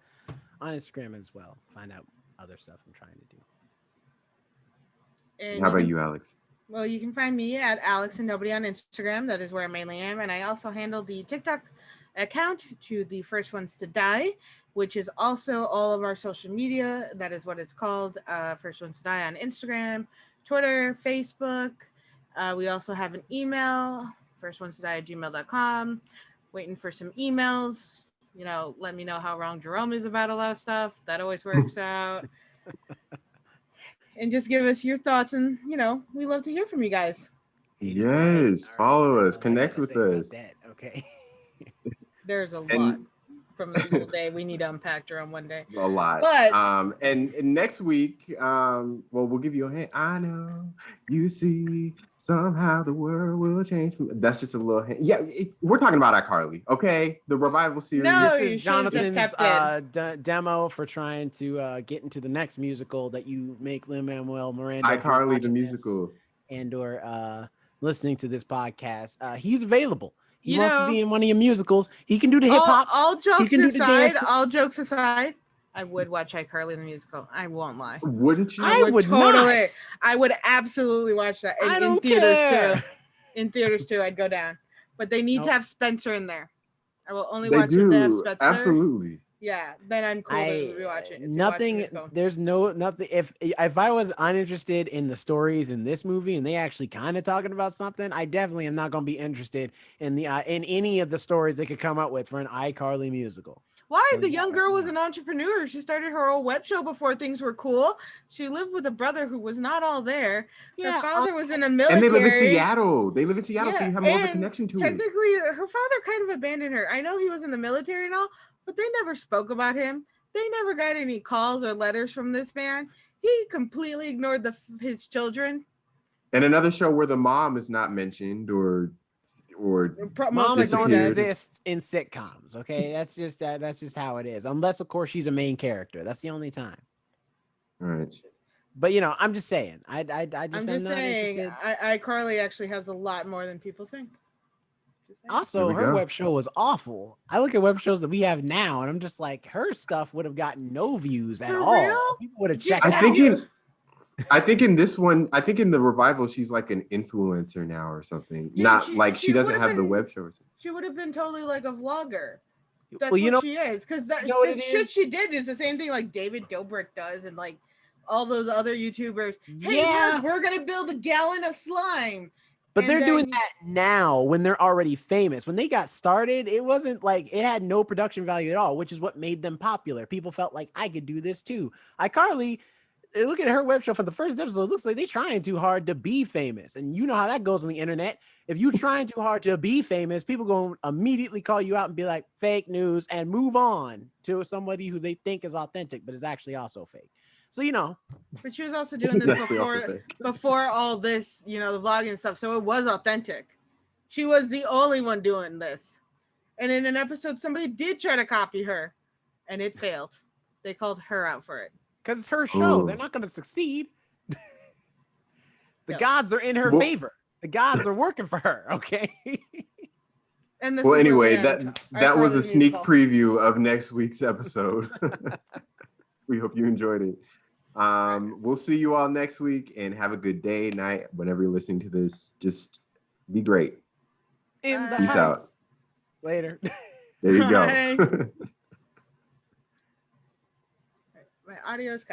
on Instagram as well. Find out other stuff I'm trying to do. And How about you, Alex? Well, you can find me at Alex and Nobody on Instagram. That is where I mainly am. And I also handle the TikTok account to the First Ones to Die, which is also all of our social media. That is what it's called. First Ones to Die on Instagram, Twitter, Facebook. We also have an email, firstones2die@gmail.com. Waiting for some emails. You know, let me know how wrong Jerome is about a lot of stuff. That always works out. And just give us your thoughts, and you know, we love to hear from you guys. Yes, follow us, connect with us. Okay. There's a lot from this whole day. We need to unpack Jerome one day. A lot. But and next week, well, we'll give you a hint. I know you see somehow the world will change. That's just a little hint. Yeah, we're talking about iCarly, okay? The revival series. No, This you is should've just Jonathan's kept demo for trying to get into the next musical that you make Lin-Manuel Miranda. iCarly the musical. And or listening to this podcast. He's available. He wants to know, be in one of your musicals. He can do the hip hop. All jokes aside, I would watch iCarly the musical. I won't lie. Wouldn't you? I would totally. Not. I would absolutely watch that. I don't in theaters care. too. In theaters too, I'd go down. But they need to have Spencer in there. I will only they watch do. if they have Spencer. Absolutely. Yeah, then I'm cool to rewatch it. Nothing. There's nothing. If I was uninterested in the stories in this movie and they actually kind of talking about something, I definitely am not going to be interested in the in any of the stories they could come up with for an iCarly musical. Why? The young girl was an entrepreneur. She started her own web show before things were cool. She lived with a brother who was not all there. Her father was in the military. And they live in Seattle. So you have more of a connection to it. Technically, her father kind of abandoned her. I know he was in the military and all, but they never spoke about him. They never got any calls or letters from this man. He completely ignored his children. And another show where the mom is not mentioned or moms don't exist in sitcoms. Okay, that's just how it is. Unless of course she's a main character. That's the only time. All right. But you know, I'm just saying. I'm just saying. iCarly actually has a lot more than people think. Also, her web show was awful. I look at web shows that we have now, and I'm just like, her stuff would have gotten no views at all. Real? People would have checked out. I think in this one, I think in the revival, she's like an influencer now or something. Yeah, Not like she doesn't have the web show. She would have been totally like a vlogger. That's well, what she is. Because the shit she did is the same thing like David Dobrik does, and like all those other YouTubers. Hey, Yeah. look, we're gonna build a gallon of slime. But And they're doing then- that now when they're already famous. When they got started, it wasn't like it had no production value at all, which is what made them popular. People felt like I could do this too. iCarly, look at her web show for the first episode. It looks like they're trying too hard to be famous. And you know how that goes on the internet. If you're trying too hard to be famous, people going to immediately call you out and be like fake news and move on to somebody who they think is authentic, but is actually also fake. So, you know. But she was also doing this That's the also fake. before all this, the vlogging and stuff. So it was authentic. She was the only one doing this. And in an episode, somebody did try to copy her, and it failed. They called her out for it. Because it's her show. Ooh. They're not going to succeed. The Yeah. gods are in her favor. The gods are working for her. Okay. And this Well, is where anyway, we end. that was a Our sneak musical. preview of next week's episode. We hope you enjoyed it. We'll see you all next week, and have a good day, night, whenever you're listening to this. Just be great. In the Peace out. house. Later. There you go. Bye. My audio is cut.